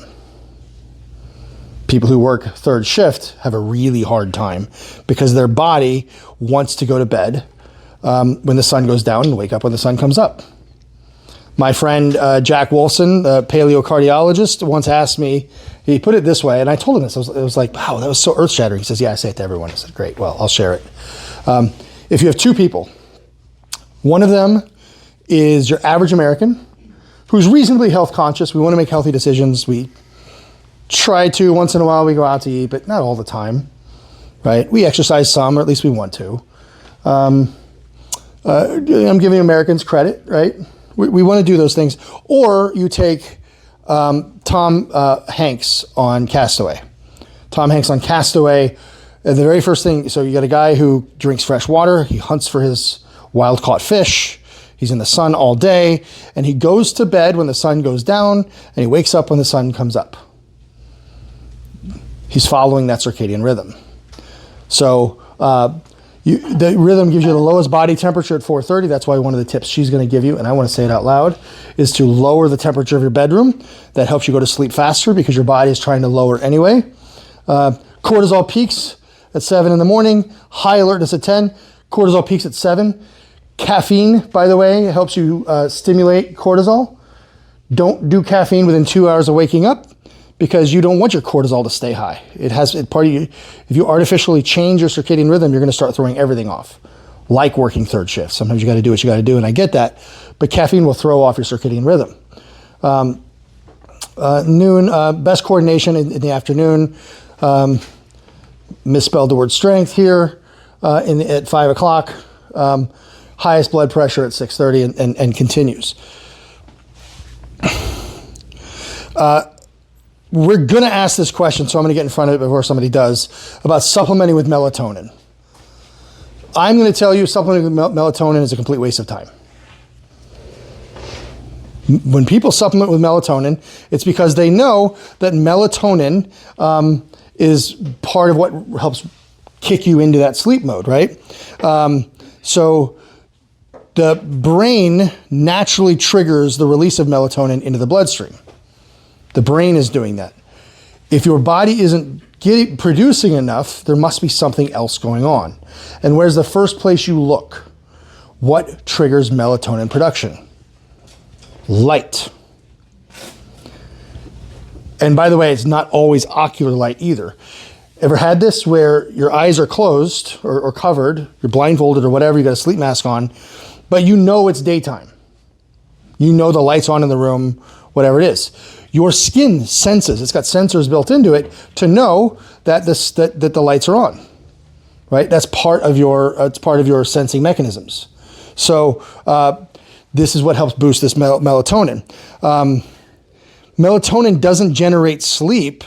People who work third shift have a really hard time because their body wants to go to bed when the sun goes down and wake up when the sun comes up. My friend Jack Wolfson, the paleocardiologist, once asked me, he put it this way, and I told him this, it was like, wow, that was so earth-shattering. He says, yeah, I say it to everyone. I said, great, well, I'll share it. If you have 2 people, one of them is your average American who's reasonably health conscious. We want to make healthy decisions. We try to, once in a while we go out to eat, but not all the time, right? We exercise some, or at least we want to. I'm giving Americans credit, right? We want to do those things. Or you take Tom Hanks on Castaway. Tom Hanks on Castaway, the very first thing, so you got a guy who drinks fresh water, he hunts for his wild-caught fish, he's in the sun all day, and he goes to bed when the sun goes down, and he wakes up when the sun comes up. He's following that circadian rhythm. So the rhythm gives you the lowest body temperature at 4:30. That's why one of the tips she's going to give you, and I want to say it out loud, is to lower the temperature of your bedroom. That helps you go to sleep faster because your body is trying to lower anyway. Cortisol peaks at 7 in the morning. High alertness at 10. Cortisol peaks at 7. Caffeine, by the way, helps you stimulate cortisol. Don't do caffeine within 2 hours of waking up, because you don't want your cortisol to stay high. If you artificially change your circadian rhythm, you're going to start throwing everything off, like working third shift. Sometimes you got to do what you got to do, and I get that, but caffeine will throw off your circadian rhythm. Noon, best coordination in the afternoon. Misspelled the word strength here at 5 o'clock. Highest blood pressure at 6:30 and continues. we're going to ask this question, so I'm going to get in front of it before somebody does, about supplementing with melatonin. I'm going to tell you supplementing with melatonin is a complete waste of time. When people supplement with melatonin, it's because they know that melatonin is part of what helps kick you into that sleep mode, right? So the brain naturally triggers the release of melatonin into the bloodstream. The brain is doing that. If your body isn't producing enough, there must be something else going on. And where's the first place you look? What triggers melatonin production? Light. And by the way, it's not always ocular light either. Ever had this where your eyes are closed or covered, you're blindfolded or whatever, you got a sleep mask on, but you know it's daytime. You know the light's on in the room, whatever it is. Your skin senses, it's got sensors built into it to know that that the lights are on, right? That's part of your sensing mechanisms. So this is what helps boost this melatonin. Melatonin doesn't generate sleep.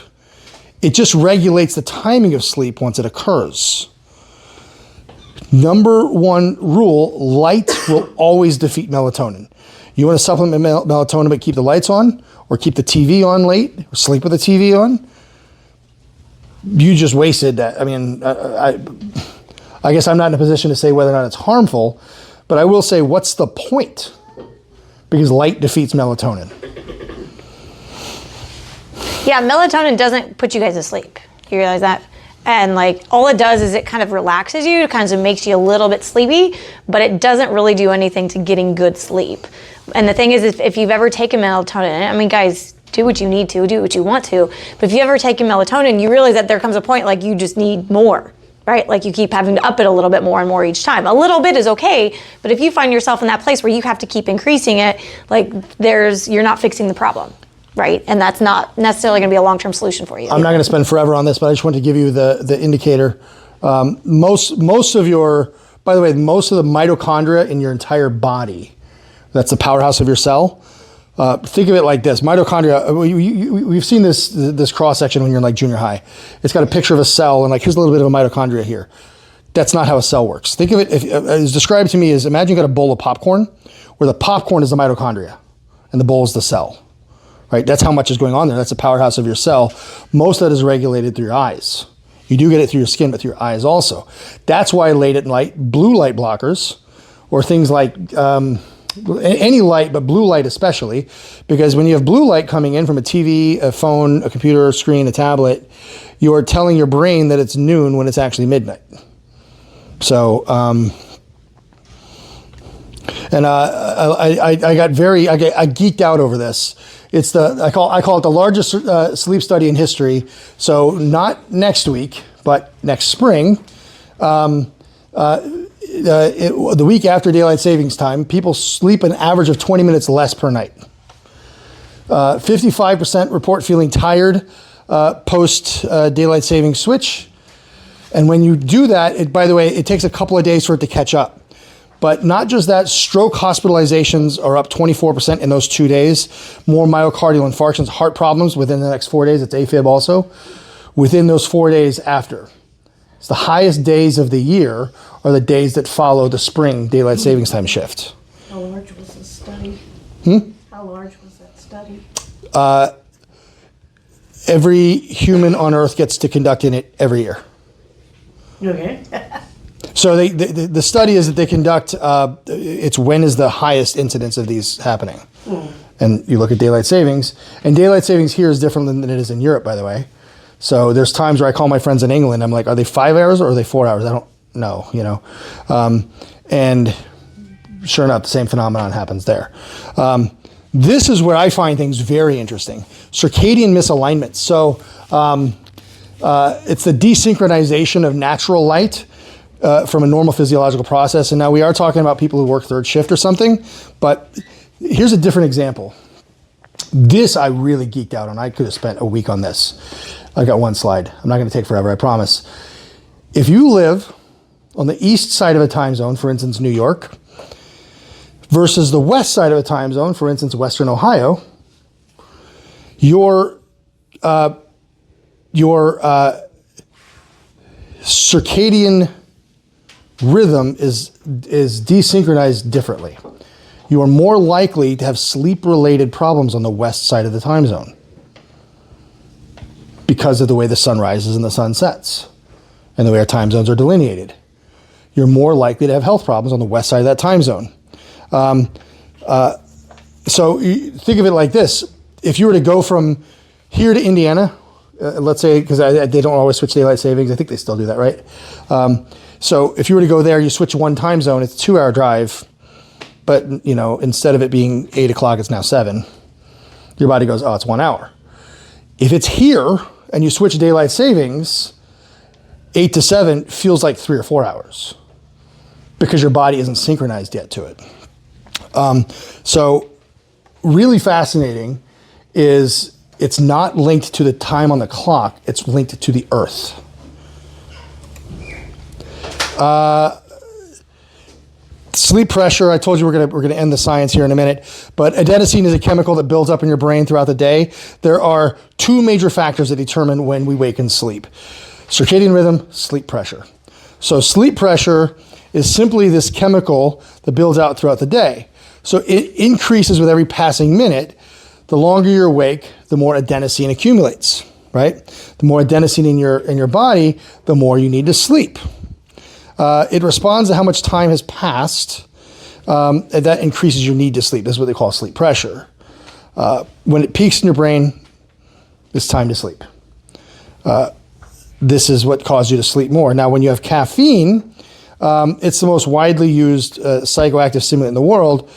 It just regulates the timing of sleep once it occurs. Number one rule, light will always defeat melatonin. You want to supplement melatonin but keep the lights on, or keep the TV on late, or sleep with the TV on? You just wasted that. I mean, I guess I'm not in a position to say whether or not it's harmful, but I will say, what's the point? Because light defeats melatonin. Yeah, melatonin doesn't put you guys to sleep. You realize that? And like all it does is it kind of relaxes you, it kind of makes you a little bit sleepy, but it doesn't really do anything to getting good sleep. And the thing is, if you've ever taken melatonin, I mean, guys, do what you need to, do what you want to, but if you ever taken melatonin, you realize that there comes a point like you just need more, right? Like you keep having to up it a little bit more and more each time. A little bit is okay, but if you find yourself in that place where you have to keep increasing it, like you're not fixing the problem. Right, and that's not necessarily going to be a long-term solution for you. I'm not going to spend forever on this, but I just want to give you the indicator. Most of the mitochondria in your entire body, that's the powerhouse of your cell. Think of it like this: mitochondria. We've seen this cross section when you're in like junior high. It's got a picture of a cell, and like here's a little bit of a mitochondria here. That's not how a cell works. Think of it as described to me as, imagine you got a bowl of popcorn, where the popcorn is the mitochondria, and the bowl is the cell. Right? That's how much is going on there. That's the powerhouse of your cell. Most of that is regulated through your eyes. You do get it through your skin, but through your eyes also. That's why late at night, blue light blockers, or things like any light, but blue light especially, because when you have blue light coming in from a TV, a phone, a computer, a screen, a tablet, you're telling your brain that it's noon when it's actually midnight. So, and I geeked out over this. It's I call it the largest sleep study in history. So not next week, but next spring, the week after daylight savings time, people sleep an average of 20 minutes less per night. 55% report feeling tired post daylight savings switch. And when you do that, by the way, it takes a couple of days for it to catch up. But not just that, stroke hospitalizations are up 24% in those 2 days. More myocardial infarctions, heart problems within the next 4 days. It's AFib also. Within those 4 days after. It's the highest days of the year are the days that follow the spring daylight savings time shift. How large was the study? How large was that study? Every human on Earth gets to conduct in it every year. Okay. So the study is that they conduct, it's when is the highest incidence of these happening. And you look at daylight savings, and daylight savings here is different than it is in Europe, by the way. So there's times where I call my friends in England, I'm like, are they 5 hours or are they 4 hours? I don't know, you know. And sure enough, the same phenomenon happens there. This is where I find things very interesting. Circadian misalignment. So it's the desynchronization of natural light from a normal physiological process. And now we are talking about people who work third shift or something, but here's a different example. This I really geeked out on. I could have spent a week on this. I got one slide. I'm not going to take forever, I promise. If you live on the east side of a time zone, for instance, New York, versus the west side of a time zone, for instance, Western Ohio, your your circadian rhythm is desynchronized differently. You are more likely to have sleep-related problems on the west side of the time zone because of the way the sun rises and the sun sets and the way our time zones are delineated. You're more likely to have health problems on the west side of that time zone. So you think of it like this. If you were to go from here to Indiana, let's say, because they don't always switch daylight savings. I think they still do that, right? So if you were to go there, you switch one time zone, it's a 2-hour drive, but instead of it being 8 o'clock, it's now 7. Your body goes, oh, it's 1 hour. If it's here and you switch daylight savings, 8 to 7 feels like 3 or 4 hours because your body isn't synchronized yet to it. So really fascinating is it's not linked to the time on the clock, it's linked to the earth. Sleep pressure, I told you we're gonna end the science here in a minute, but adenosine is a chemical that builds up in your brain throughout the day. There are 2 major factors that determine when we wake and sleep. Circadian rhythm, sleep pressure. So sleep pressure is simply this chemical that builds out throughout the day. So it increases with every passing minute. The longer you're awake, the more adenosine accumulates, right? The more adenosine in your body, the more you need to sleep. It responds to how much time has passed, and that increases your need to sleep. This is what they call sleep pressure. When it peaks in your brain, it's time to sleep. This is what causes you to sleep more. Now, when you have caffeine, it's the most widely used psychoactive stimulant in the world.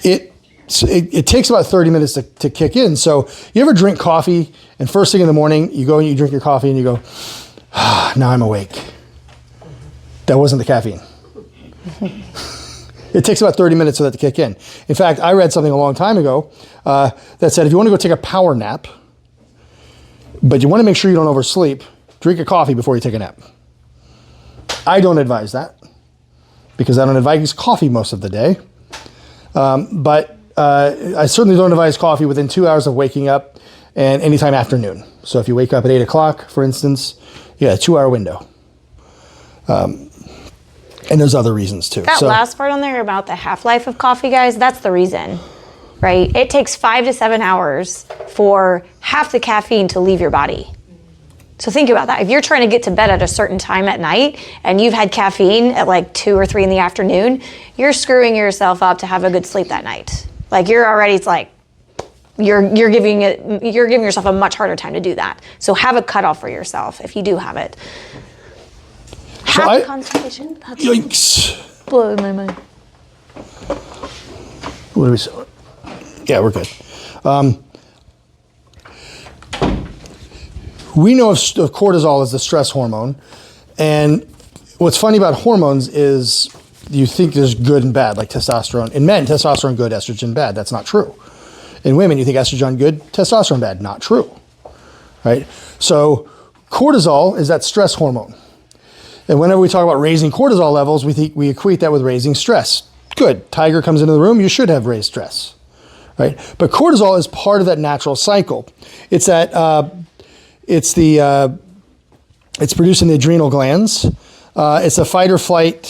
It takes about 30 minutes to kick in. So you ever drink coffee and first thing in the morning, you go and you drink your coffee and you go, now I'm awake. That wasn't the caffeine. It takes about 30 minutes for that to kick in. In fact, I read something a long time ago that said if you want to go take a power nap, but you want to make sure you don't oversleep, drink a coffee before you take a nap. I don't advise that because I don't advise coffee most of the day. But I certainly don't advise coffee within 2 hours of waking up and anytime after noon. So if you wake up at 8 o'clock, for instance, a 2-hour window. And there's other reasons too. That last part on there about the half-life of coffee, guys, that's the reason, right? It takes 5 to 7 hours for half the caffeine to leave your body. So think about that. If you're trying to get to bed at a certain time at night and you've had caffeine at like 2 or 3 in the afternoon, you're screwing yourself up to have a good sleep that night. Like you're already, it's like, you're giving yourself a much harder time to do that. So have a cutoff for yourself if you do have it. Constipation? That's Yikes. blowing my mind. What do we say? Yeah, we're good. We know of cortisol as the stress hormone. And what's funny about hormones is you think there's good and bad, like testosterone. In men, testosterone good, estrogen bad. That's not true. In women, you think estrogen good, testosterone bad. Not true, right? So cortisol is that stress hormone. And whenever we talk about raising cortisol levels, we equate that with raising stress. Good, tiger comes into the room, you should have raised stress, right? But cortisol is part of that natural cycle. It's that, it's produced in the adrenal glands. It's a fight or flight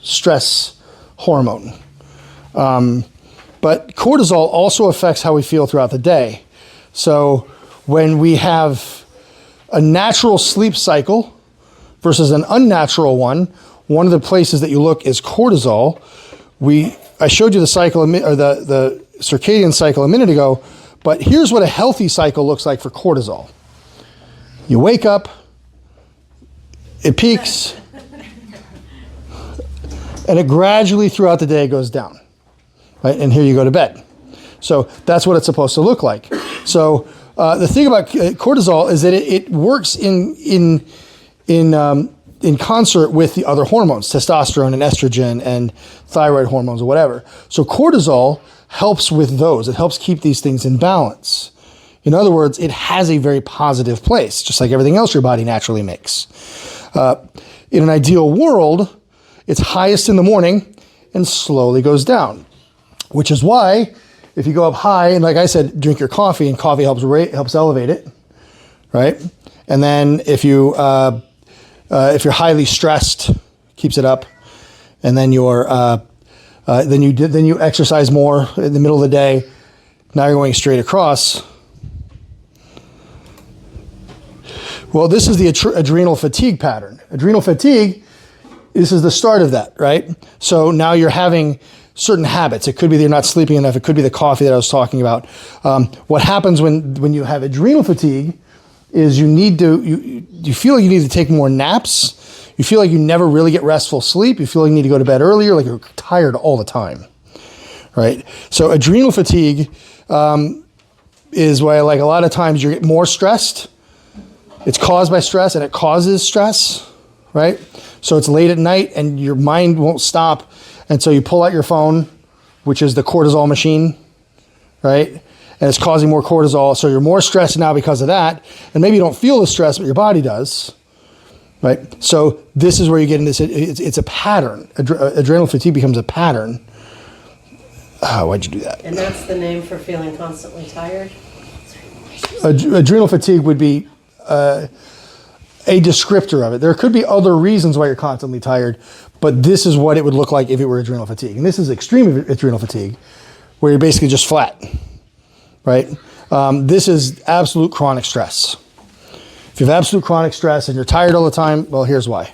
stress hormone. But cortisol also affects how we feel throughout the day. So when we have a natural sleep cycle versus an unnatural one of the places that you look is cortisol. I showed you the cycle, or the circadian cycle a minute ago, but here's what a healthy cycle looks like for cortisol. You wake up, it peaks, and it gradually throughout the day goes down. Right? And here you go to bed. So that's what it's supposed to look like. So the thing about cortisol is that it works in concert with the other hormones, testosterone and estrogen and thyroid hormones or whatever. So cortisol helps with those. It helps keep these things in balance. In other words, it has a very positive place, just like everything else your body naturally makes. In an ideal world, it's highest in the morning and slowly goes down. Which is why if you go up high, and like I said, drink your coffee, and coffee helps elevate it, right? And then if you're highly stressed, keeps it up, and then then you exercise more in the middle of the day. Now you're going straight across. Well, this is the adrenal fatigue pattern. Adrenal fatigue, this is the start of that, right? So now you're having certain habits. It could be that you're not sleeping enough. It could be the coffee that I was talking about. What happens when you have adrenal fatigue is you feel like you need to take more naps. You feel like you never really get restful sleep. You feel like you need to go to bed earlier, like you're tired all the time, right? So adrenal fatigue is why, like, a lot of times you get more stressed. It's caused by stress, and it causes stress, right? So it's late at night and your mind won't stop. And so you pull out your phone, which is the cortisol machine, right? And it's causing more cortisol. So you're more stressed now because of that. And maybe you don't feel the stress, but your body does, right? So this is where you get into this. It's a pattern. Adrenal fatigue becomes a pattern. Why'd you do that? And that's the name for feeling constantly tired? Adrenal fatigue would be a descriptor of it. There could be other reasons why you're constantly tired, but this is what it would look like if it were adrenal fatigue. And this is extreme adrenal fatigue, where you're basically just flat, right? This is absolute chronic stress. If you have absolute chronic stress and you're tired all the time, well, here's why.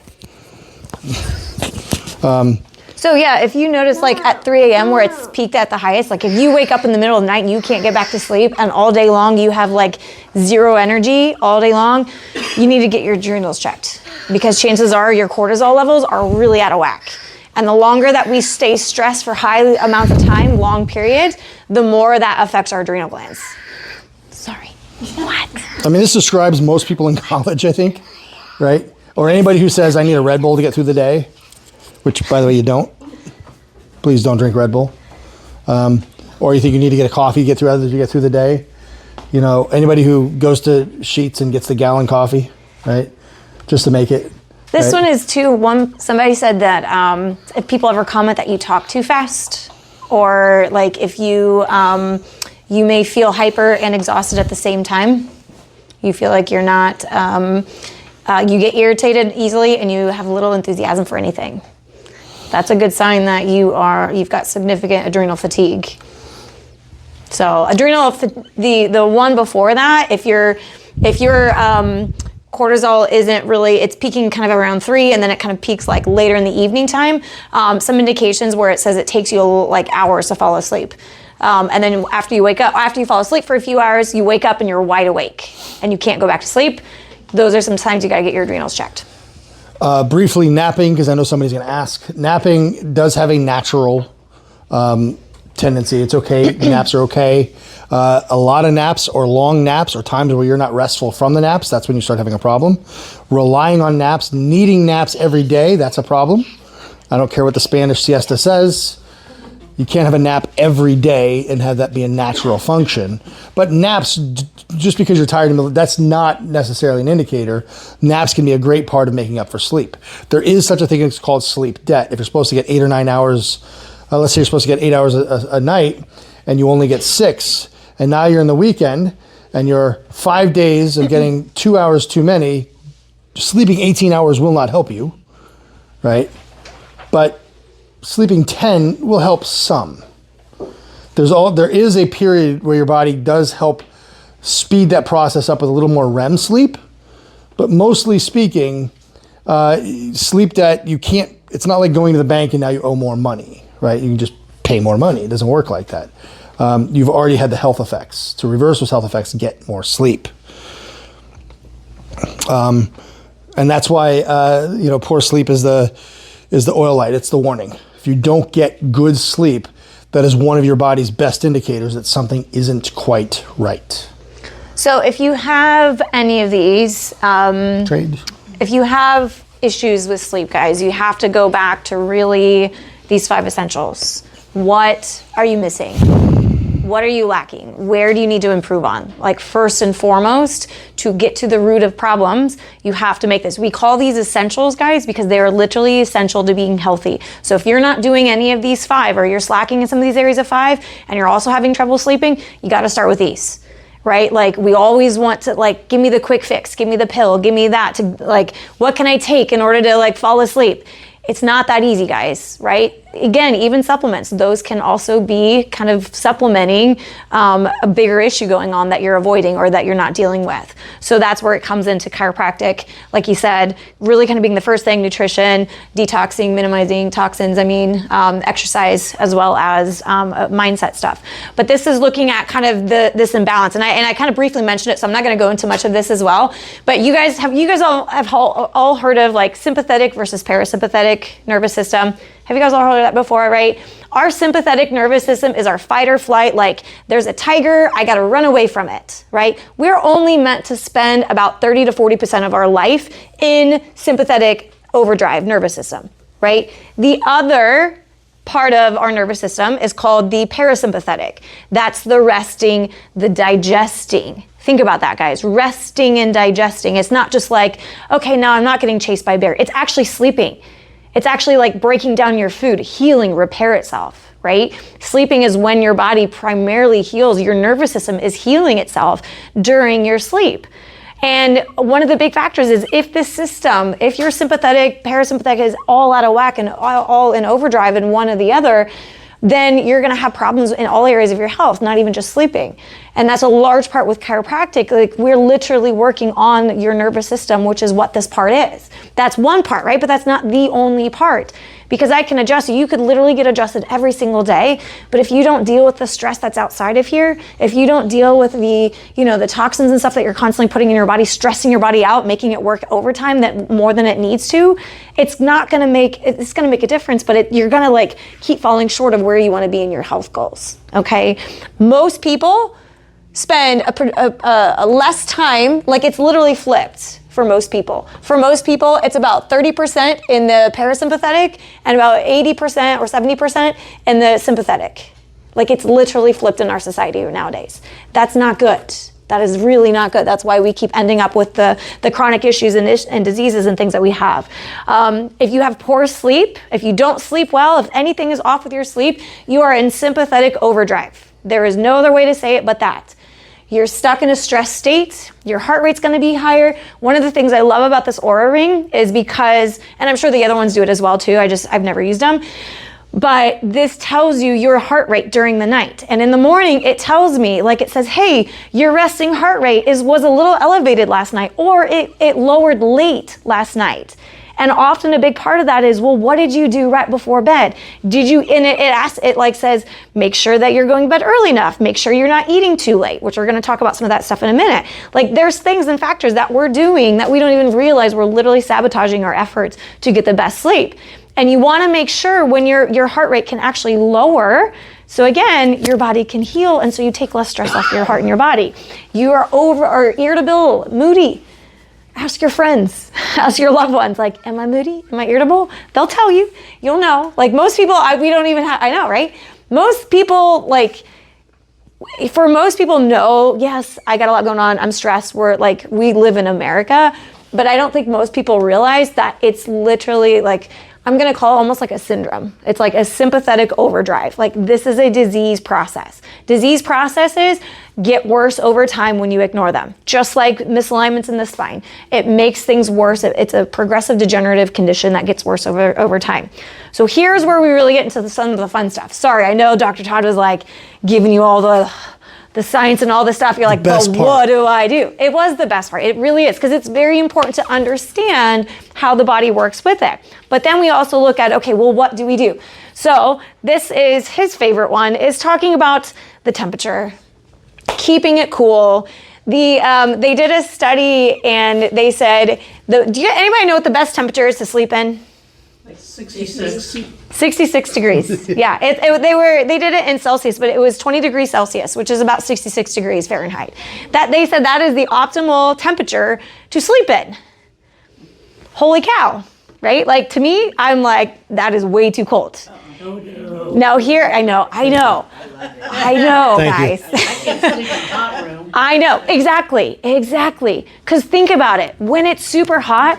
So yeah, if you notice like at 3 a.m. where it's peaked at the highest, like if you wake up in the middle of the night and you can't get back to sleep and all day long you have like zero energy all day long, you need to get your adrenals checked, because chances are your cortisol levels are really out of whack. And the longer that we stay stressed for high amounts of time, long periods, the more that affects our adrenal glands. Sorry. What? I mean, this describes most people in college, I think, right? Or anybody who says, I need a Red Bull to get through the day. Which, by the way, you don't. Please don't drink Red Bull. Or you think you need to get a coffee to get through the day. You know, anybody who goes to Sheetz and gets the gallon coffee, right? Just to make it. This right? one is too, somebody said that if people ever comment that you talk too fast, or like if you, you may feel hyper and exhausted at the same time. You feel like you're not, you get irritated easily and you have little enthusiasm for anything. That's a good sign that you've got significant adrenal fatigue. So the one before that, if your cortisol isn't really, it's peaking kind of around 3 and then it kind of peaks like later in the evening time. Some indications where it says it takes you like hours to fall asleep. And then after you fall asleep for a few hours, you wake up and you're wide awake and you can't go back to sleep. Those are some signs you gotta get your adrenals checked. Briefly, napping, because I know somebody's going to ask. Napping does have a natural tendency. It's okay. Naps are okay. A lot of naps or long naps or times where you're not restful from the naps, that's when you start having a problem. Relying on naps, needing naps every day, that's a problem. I don't care what the Spanish siesta says. You can't have a nap every day and have that be a natural function. But naps, just because you're tired, that's not necessarily an indicator. Naps can be a great part of making up for sleep. There is such a thing as called sleep debt. If you're supposed to get 8 or 9 hours, let's say you're supposed to get 8 hours a night and you only get 6, and now you're in the weekend and you're 5 days of getting 2 hours too many, sleeping 18 hours will not help you, right? But sleeping 10 will help some. There is a period where your body does help speed that process up with a little more REM sleep, but mostly speaking, sleep debt, it's not like going to the bank and now you owe more money, right? You can just pay more money. It doesn't work like that. You've already had the health effects. To reverse those health effects, get more sleep. And that's why, poor sleep is the oil light. It's the warning. If you don't get good sleep, that is one of your body's best indicators that something isn't quite right. So if you have any of these, if you have issues with sleep, guys, you have to go back to really these 5 essentials. What are you missing? what are you lacking? Where do you need to improve on? Like first and foremost, to get to the root of problems, you have to make this. We call these essentials, guys, because they are literally essential to being healthy. So if you're not doing any of these 5, or you're slacking in some of these areas of 5, and you're also having trouble sleeping, you got to start with these. Right? Like we always want to like, give me the quick fix, give me the pill, give me that to like, what can I take in order to like fall asleep? It's not that easy, guys, right? Again, even supplements, those can also be kind of supplementing a bigger issue going on that you're avoiding or that you're not dealing with. So that's where it comes into chiropractic. Like you said, really kind of being the first thing, nutrition, detoxing, minimizing toxins, exercise, as well as mindset stuff. But this is looking at kind of this imbalance. And I kind of briefly mentioned it, so I'm not going to go into much of this as well. But you guys have all heard of like sympathetic versus parasympathetic nervous system. Have you guys all heard of that before, right? Our sympathetic nervous system is our fight or flight, like there's a tiger, I gotta run away from it, right? We're only meant to spend about 30 to 40% of our life in sympathetic overdrive nervous system, right? The other part of our nervous system is called the parasympathetic. That's the resting, the digesting. Think about that, guys. Resting and digesting. It's not just like, okay, now I'm not getting chased by a bear. It's actually sleeping. It's actually like breaking down your food, healing, repair itself, right? Sleeping is when your body primarily heals. Your nervous system is healing itself during your sleep. And one of the big factors is if this system, if your sympathetic, parasympathetic is all out of whack and all in overdrive in one or the other, then you're going to have problems in all areas of your health, not even just sleeping. And that's a large part with chiropractic. Like we're literally working on your nervous system, which is what this part is. That's one part, right? But that's not the only part. Because I can adjust you. You could literally get adjusted every single day. But if you don't deal with the stress that's outside of here, if you don't deal with the, the toxins and stuff that you're constantly putting in your body, stressing your body out, making it work overtime that more than it needs to, it's going to make a difference, but you're going to like keep falling short of where you want to be in your health goals. Okay. Most people spend a less time, like it's literally flipped. For most people. For most people, it's about 30% in the parasympathetic and about 80% or 70% in the sympathetic. Like it's literally flipped in our society nowadays. That's not good. That is really not good. That's why we keep ending up with the chronic issues and diseases and things that we have. If you have poor sleep, if you don't sleep well, if anything is off with your sleep, you are in sympathetic overdrive. There is no other way to say it but that. You're stuck in a stress state, your heart rate's gonna be higher. One of the things I love about this Aura Ring is because, and I'm sure the other ones do it as well too, I've never used them, but this tells you your heart rate during the night. And in the morning, it tells me, like it says, hey, your resting heart rate was a little elevated last night, or it lowered late last night. And often a big part of that is, well, what did you do right before bed? Did you, and it says, make sure that you're going to bed early enough. Make sure you're not eating too late, which we're going to talk about some of that stuff in a minute. Like there's things and factors that we're doing that we don't even realize we're literally sabotaging our efforts to get the best sleep. And you want to make sure when your heart rate can actually lower, so again, your body can heal, and so you take less stress off your heart and your body. You are irritable, moody. Ask your friends, ask your loved ones, like, am I moody? Am I irritable? They'll tell you, you'll know. Like most people, we don't even have, I know, right? Most people, for most people, no, yes, I got a lot going on. I'm stressed. We live in America, but I don't think most people realize that it's literally I'm going to call it almost like a syndrome. It's like a sympathetic overdrive. Like this is a disease process. Disease processes get worse over time when you ignore them. Just like misalignments in the spine. It makes things worse. It's a progressive degenerative condition that gets worse over time. So here's where we really get into some of the fun stuff. Sorry, I know Dr. Todd was giving you all the science and all this stuff. You're like, but what do I do? It was the best part. It really is, because it's very important to understand how the body works with it. But then we also look at, okay, well, what do we do? So this is his favorite one, is talking about the temperature, keeping it cool. They did a study and they said, anybody know what the best temperature is to sleep in? 66 degrees. Yeah, they did it in Celsius, but it was 20 degrees Celsius, which is about 66 degrees Fahrenheit. That they said that is the optimal temperature to sleep in. Holy cow, right? To me, I'm like, that is way too cold. Now here, I know, Thank guys. I can't sleep in a hot room. I know, exactly. Because think about it. When it's super hot,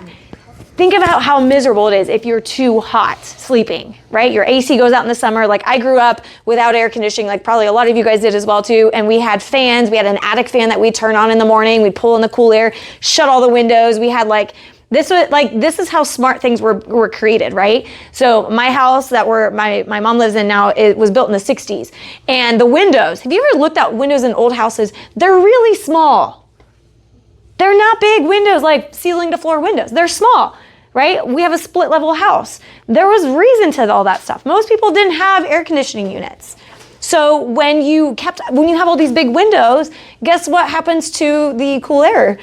think about how miserable it is if you're too hot sleeping, right? Your AC goes out in the summer. Like I grew up without air conditioning, like probably a lot of you guys did as well too. And we had fans. We had an attic fan that we'd turn on in the morning. We'd pull in the cool air, shut all the windows. We had this is how smart things were created, right? So my house that my mom lives in now, it was built in the 60s. And the windows, have you ever looked out windows in old houses? They're really small. They're not big windows like ceiling to floor windows. They're small, right? We have a split level house. There was reason to all that stuff. Most people didn't have air conditioning units. So when you have all these big windows, guess what happens to the cool air?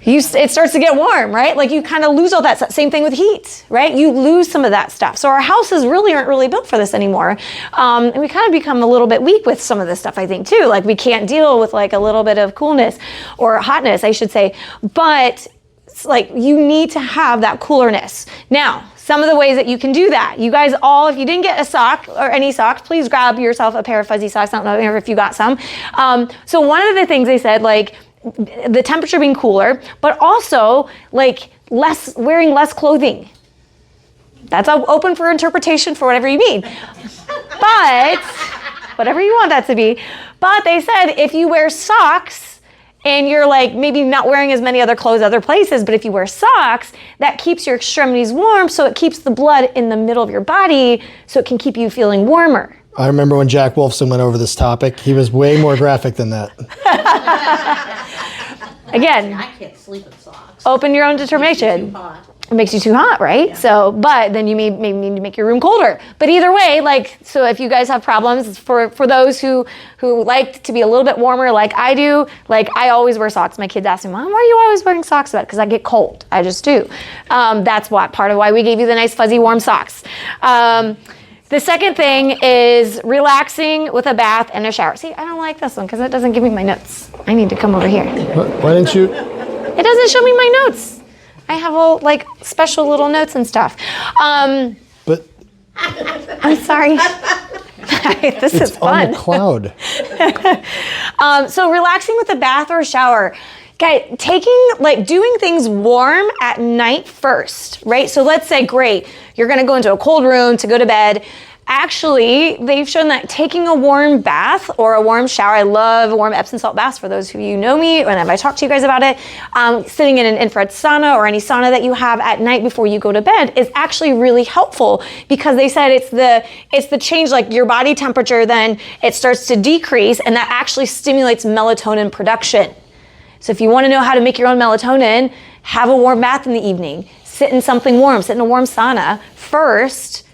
It starts to get warm, right? Like you kind of lose all that stuff. Same thing with heat, right? You lose some of that stuff. So our houses really aren't really built for this anymore. And we kind of become a little bit weak with some of this stuff, I think, too. Like we can't deal with like a little bit of coolness or hotness, I should say. But it's like you need to have that coolerness. Now, some of the ways that you can do that. You guys all, if you didn't get a sock or any socks, please grab yourself a pair of fuzzy socks. I don't know if you got some. So one of the things they said, like, the temperature being cooler, but also like wearing less clothing. That's open for interpretation for whatever you mean. But whatever you want that to be. But they said if you wear socks and you're like maybe not wearing as many other clothes other places, but if you wear socks, that keeps your extremities warm, so it keeps the blood in the middle of your body, so it can keep you feeling warmer. I remember when Jack Wolfson went over this topic. He was way more graphic than that. Again, I can't sleep in socks. open your own Too determination. hot. It makes you too hot, right? Yeah. So, but then you may need to make your room colder. But either way, like, so if you guys have problems, for those who like to be a little bit warmer like I do, like I always wear socks. My kids ask me, Mom, why are you always wearing socks? Because I get cold. I just do. That's part of why we gave you the nice fuzzy warm socks. The second thing is relaxing with a bath and a shower. See, I don't like this one because it doesn't give me my notes. I need to come over here. Why didn't you? It doesn't show me my notes. I have all like special little notes and stuff. But I'm sorry. This is it's on fun. the cloud. So relaxing with a bath or a shower. Okay, doing things warm at night first, right? So let's say, great, you're gonna go into a cold room to go to bed. Actually, they've shown that taking a warm bath or a warm shower, I love warm Epsom salt baths for those of you who know me, and I talk to you guys about it, sitting in an infrared sauna or any sauna that you have at night before you go to bed is actually really helpful because they said it's the change, like your body temperature, then it starts to decrease, and that actually stimulates melatonin production. So if you want to know how to make your own melatonin, have a warm bath in the evening, sit in something warm, sit in a warm sauna first.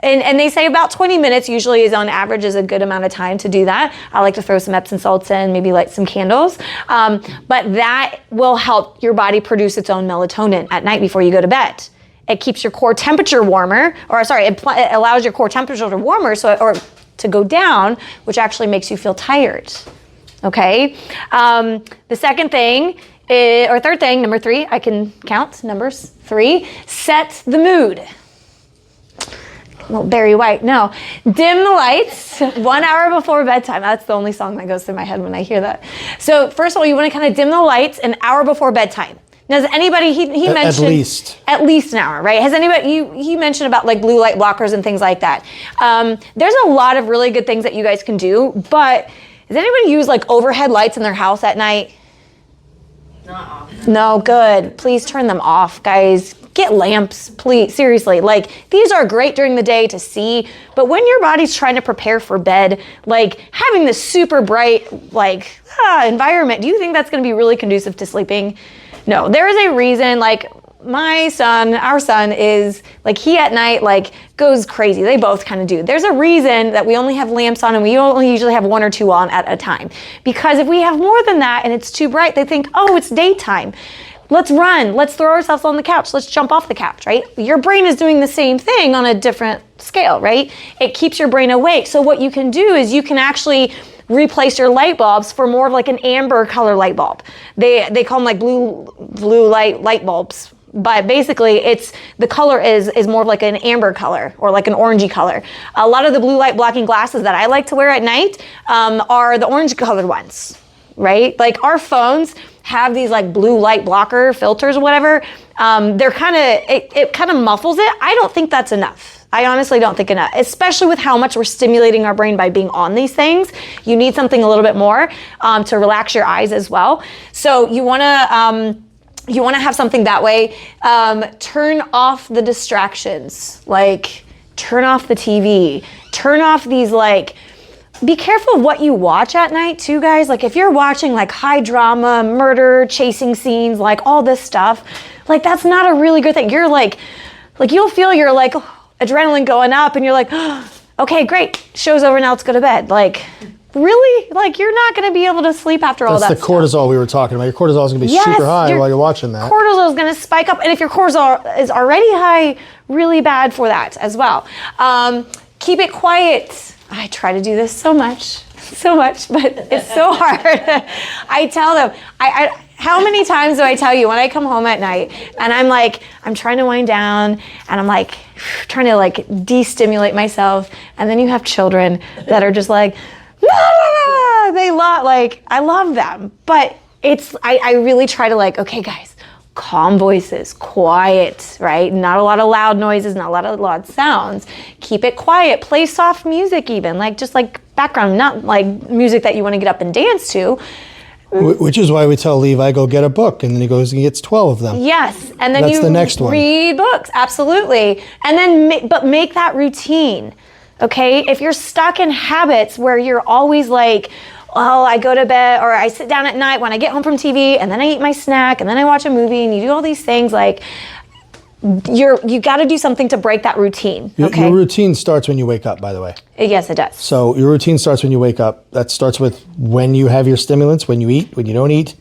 And they say about 20 minutes usually is on average is a good amount of time to do that. I like to throw some Epsom salts in, maybe light some candles. But that will help your body produce its own melatonin at night before you go to bed. It keeps your core temperature warmer, it allows your core temperature to warmer or to go down, which actually makes you feel tired. Okay. The second thing or third thing, number 3, I can count numbers. 3, set the mood. Well, Barry White, no. Dim the lights 1 hour before bedtime. That's the only song that goes through my head when I hear that. So first of all, you want to kind of dim the lights an hour before bedtime. Now, does anybody, he mentioned at least an hour, right? Has anybody, he mentioned about like blue light blockers and things like that. There's a lot of really good things that you guys can do, but does anybody use like overhead lights in their house at night? Not often. No, good. Please turn them off, guys. Get lamps, please. Seriously, like these are great during the day to see, but when your body's trying to prepare for bed, like having this super bright environment, do you think that's going to be really conducive to sleeping? No, there is a reason. Like our son is like, he at night like goes crazy. They both kind of do. There's a reason that we only have lamps on and we only usually have 1 or 2 on at a time. Because if we have more than that and it's too bright, they think, oh, it's daytime. Let's run. Let's throw ourselves on the couch. Let's jump off the couch, right? Your brain is doing the same thing on a different scale, right? It keeps your brain awake. So what you can do is you can actually replace your light bulbs for more of like an amber color light bulb. They call them like blue light bulbs. but basically the color is more of like an amber color or like an orangey color. A lot of the blue light blocking glasses that I like to wear at night are the orange colored ones, right? Like our phones have these like blue light blocker filters or whatever. They're it kind of muffles it. I don't think that's enough. I honestly don't think enough, especially with how much we're stimulating our brain by being on these things. You need something a little bit more to relax your eyes as well. So you want to have something that way. Turn off the distractions, like turn off the TV, turn off these like. Be careful of what you watch at night too, guys. Like if you're watching like high drama, murder, chasing scenes, like all this stuff, like that's not a really good thing. You're like you'll feel your like adrenaline going up and you're like, oh, okay, great. Show's over now, let's go to bed. Like really? Like you're not going to be able to sleep after all that That's the cortisol we were talking about. Your cortisol is going to be super high while you're watching that. Cortisol is going to spike up. And if your cortisol is already high, really bad for that as well. Keep it quiet. I try to do this so much, but it's so hard. I tell them, how many times do I tell you when I come home at night and I'm trying to wind down and I'm like trying to like de-stimulate myself, and then you have children that are just like, they love, like, I love them, but I really try to like, okay guys, calm voices, quiet, right? Not a lot of loud noises, not a lot of loud sounds. Keep it quiet. Play soft music even, like just like background, not like music that you want to get up and dance to. Which is why we tell Levi, go get a book, and then he goes and gets 12 of them. Yes, and then That's the next one. Read books, absolutely. And then, but make that routine, okay? If you're stuck in habits where you're always like, oh, I go to bed or I sit down at night when I get home from TV and then I eat my snack and then I watch a movie and you do all these things, like you got to do something to break that routine. Okay. Your routine starts when you wake up, by the way. Yes, it does. So your routine starts when you wake up. That starts with when you have your stimulants, when you eat, when you don't eat.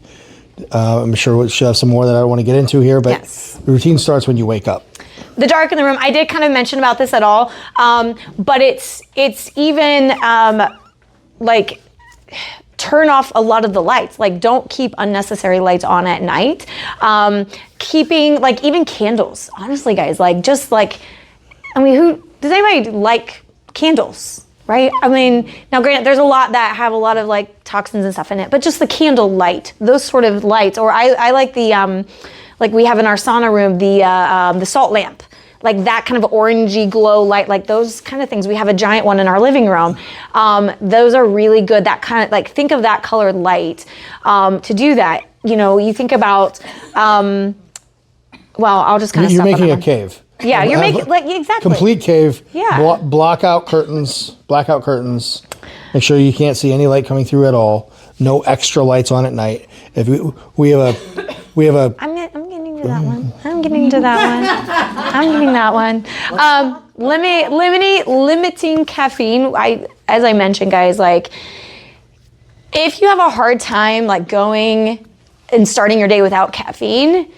I'm sure we should have some more that I don't want to get into here, but yes. The routine starts when you wake up. The dark in the room, I did kind of mention about this at all, but it's even like turn off a lot of the lights. Like don't keep unnecessary lights on at night. Keeping like even candles, honestly guys, like just like, I mean, who does anybody like candles, right? I mean, now granted, there's a lot that have a lot of like toxins and stuff in it, but just the candle light, those sort of lights, or I like the, like we have in our sauna room, the salt lamp. Like that kind of orangey glow light, like those kind of things. We have a giant one in our living room. Those are really good. That kind of like, think of that colored light to do that. You know, you think about, well, I'll just kind of You're stop on making that a one. cave. Yeah, you're making, like, exactly. Complete cave. Yeah. Blackout curtains. Make sure you can't see any light coming through at all. No extra lights on at night. If we have a. I'm getting to that one. I'm getting that one. Limiting caffeine. As I mentioned, guys, like if you have a hard time like going and starting your day without caffeine,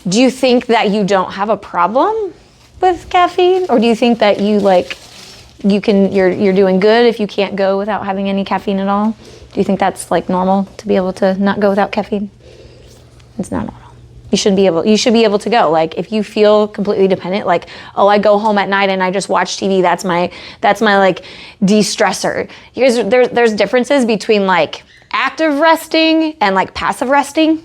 do you think that you don't have a problem with caffeine, or do you think that you're doing good if you can't go without having any caffeine at all? Do you think that's like normal to be able to not go without caffeine? It's not normal. You should be able to go. Like if you feel completely dependent, like, oh, I go home at night and I just watch TV, that's my like de-stressor. You guys, there's differences between like active resting and like passive resting,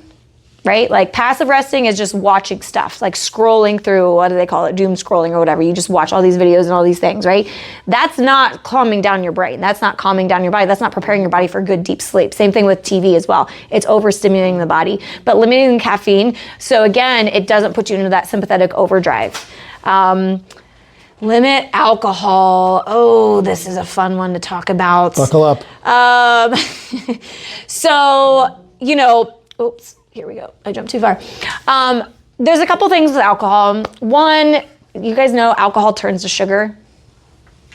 right? Like passive resting is just watching stuff, like scrolling through, what do they call it? Doom scrolling or whatever. You just watch all these videos and all these things, right? That's not calming down your brain. That's not calming down your body. That's not preparing your body for good deep sleep. Same thing with TV as well. It's overstimulating the body, but limiting caffeine. So again, it doesn't put you into that sympathetic overdrive. Limit alcohol. Oh, this is a fun one to talk about. Buckle up. So, you know, oops. Here we go. I jumped too far. There's a couple things with alcohol. One, you guys know alcohol turns to sugar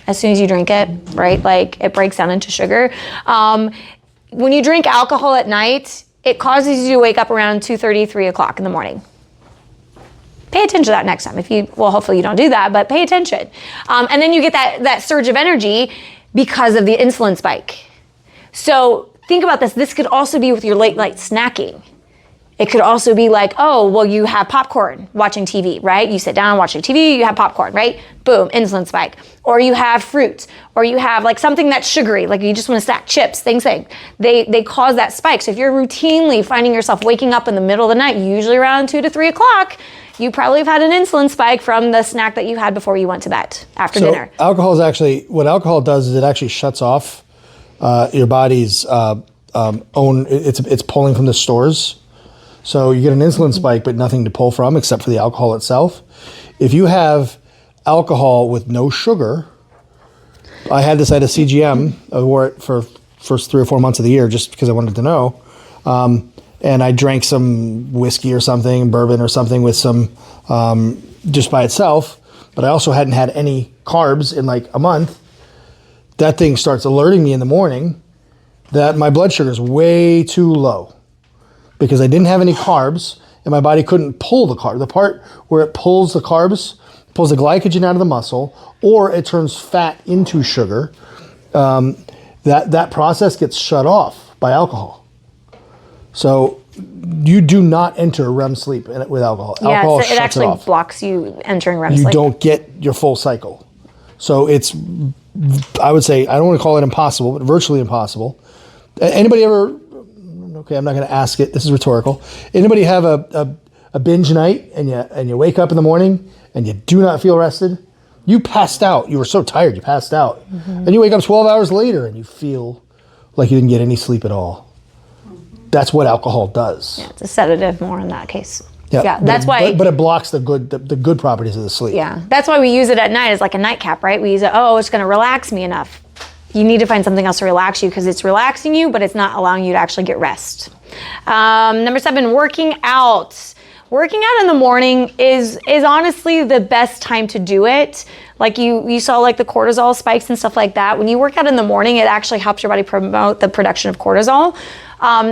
as soon as you drink it, right? Like it breaks down into sugar. When you drink alcohol at night, it causes you to wake up around 2:30, 3 o'clock in the morning. Pay attention to that next time. Hopefully you don't do that, but pay attention. And then you get that surge of energy because of the insulin spike. So think about this. This could also be with your late night snacking. It could also be like, oh, well, you have popcorn watching TV, right? You sit down watching TV, you have popcorn, right? Boom, insulin spike. Or you have fruit, or you have like something that's sugary, like you just want to snack chips, things like they cause that spike. So if you're routinely finding yourself waking up in the middle of the night, usually around 2 to 3 o'clock, you probably have had an insulin spike from the snack that you had before you went to bed after dinner. Alcohol is actually, what alcohol does is it actually shuts off your body's own, it's pulling from the stores. So you get an insulin spike, but nothing to pull from except for the alcohol itself. If you have alcohol with no sugar, I had this at a CGM. I wore it for first 3 or 4 months of the year just because I wanted to know. And I drank some whiskey or something, bourbon or something with some, just by itself. But I also hadn't had any carbs in like a month. That thing starts alerting me in the morning that my blood sugar is way too low because I didn't have any carbs and my body couldn't pull the carb. The part where it pulls the carbs, pulls the glycogen out of the muscle, or it turns fat into sugar, that process gets shut off by alcohol. So you do not enter REM sleep with alcohol. Yeah, Alcohol it shuts actually it off. blocks you entering REM You sleep. don't get your full cycle. So it's, I would say, I don't want to call it impossible, but virtually impossible. Anybody ever, okay, I'm not going to ask it, this is rhetorical. Anybody have a binge night and you wake up in the morning and you do not feel rested? You passed out. You were so tired, you passed out. And you wake up 12 hours later and you feel like you didn't get any sleep at all. That's what alcohol does. Yeah, it's a sedative more in that case. Yeah, that's why. But it blocks the good properties of the sleep. Yeah, that's why we use it at night as like a nightcap, right? We use it, oh, it's going to relax me enough. You need to find something else to relax you because it's relaxing you, but it's not allowing you to actually get rest. Number 7, working out. Working out in the morning is honestly the best time to do it. Like you saw like the cortisol spikes and stuff like that. When you work out in the morning, it actually helps your body promote the production of cortisol.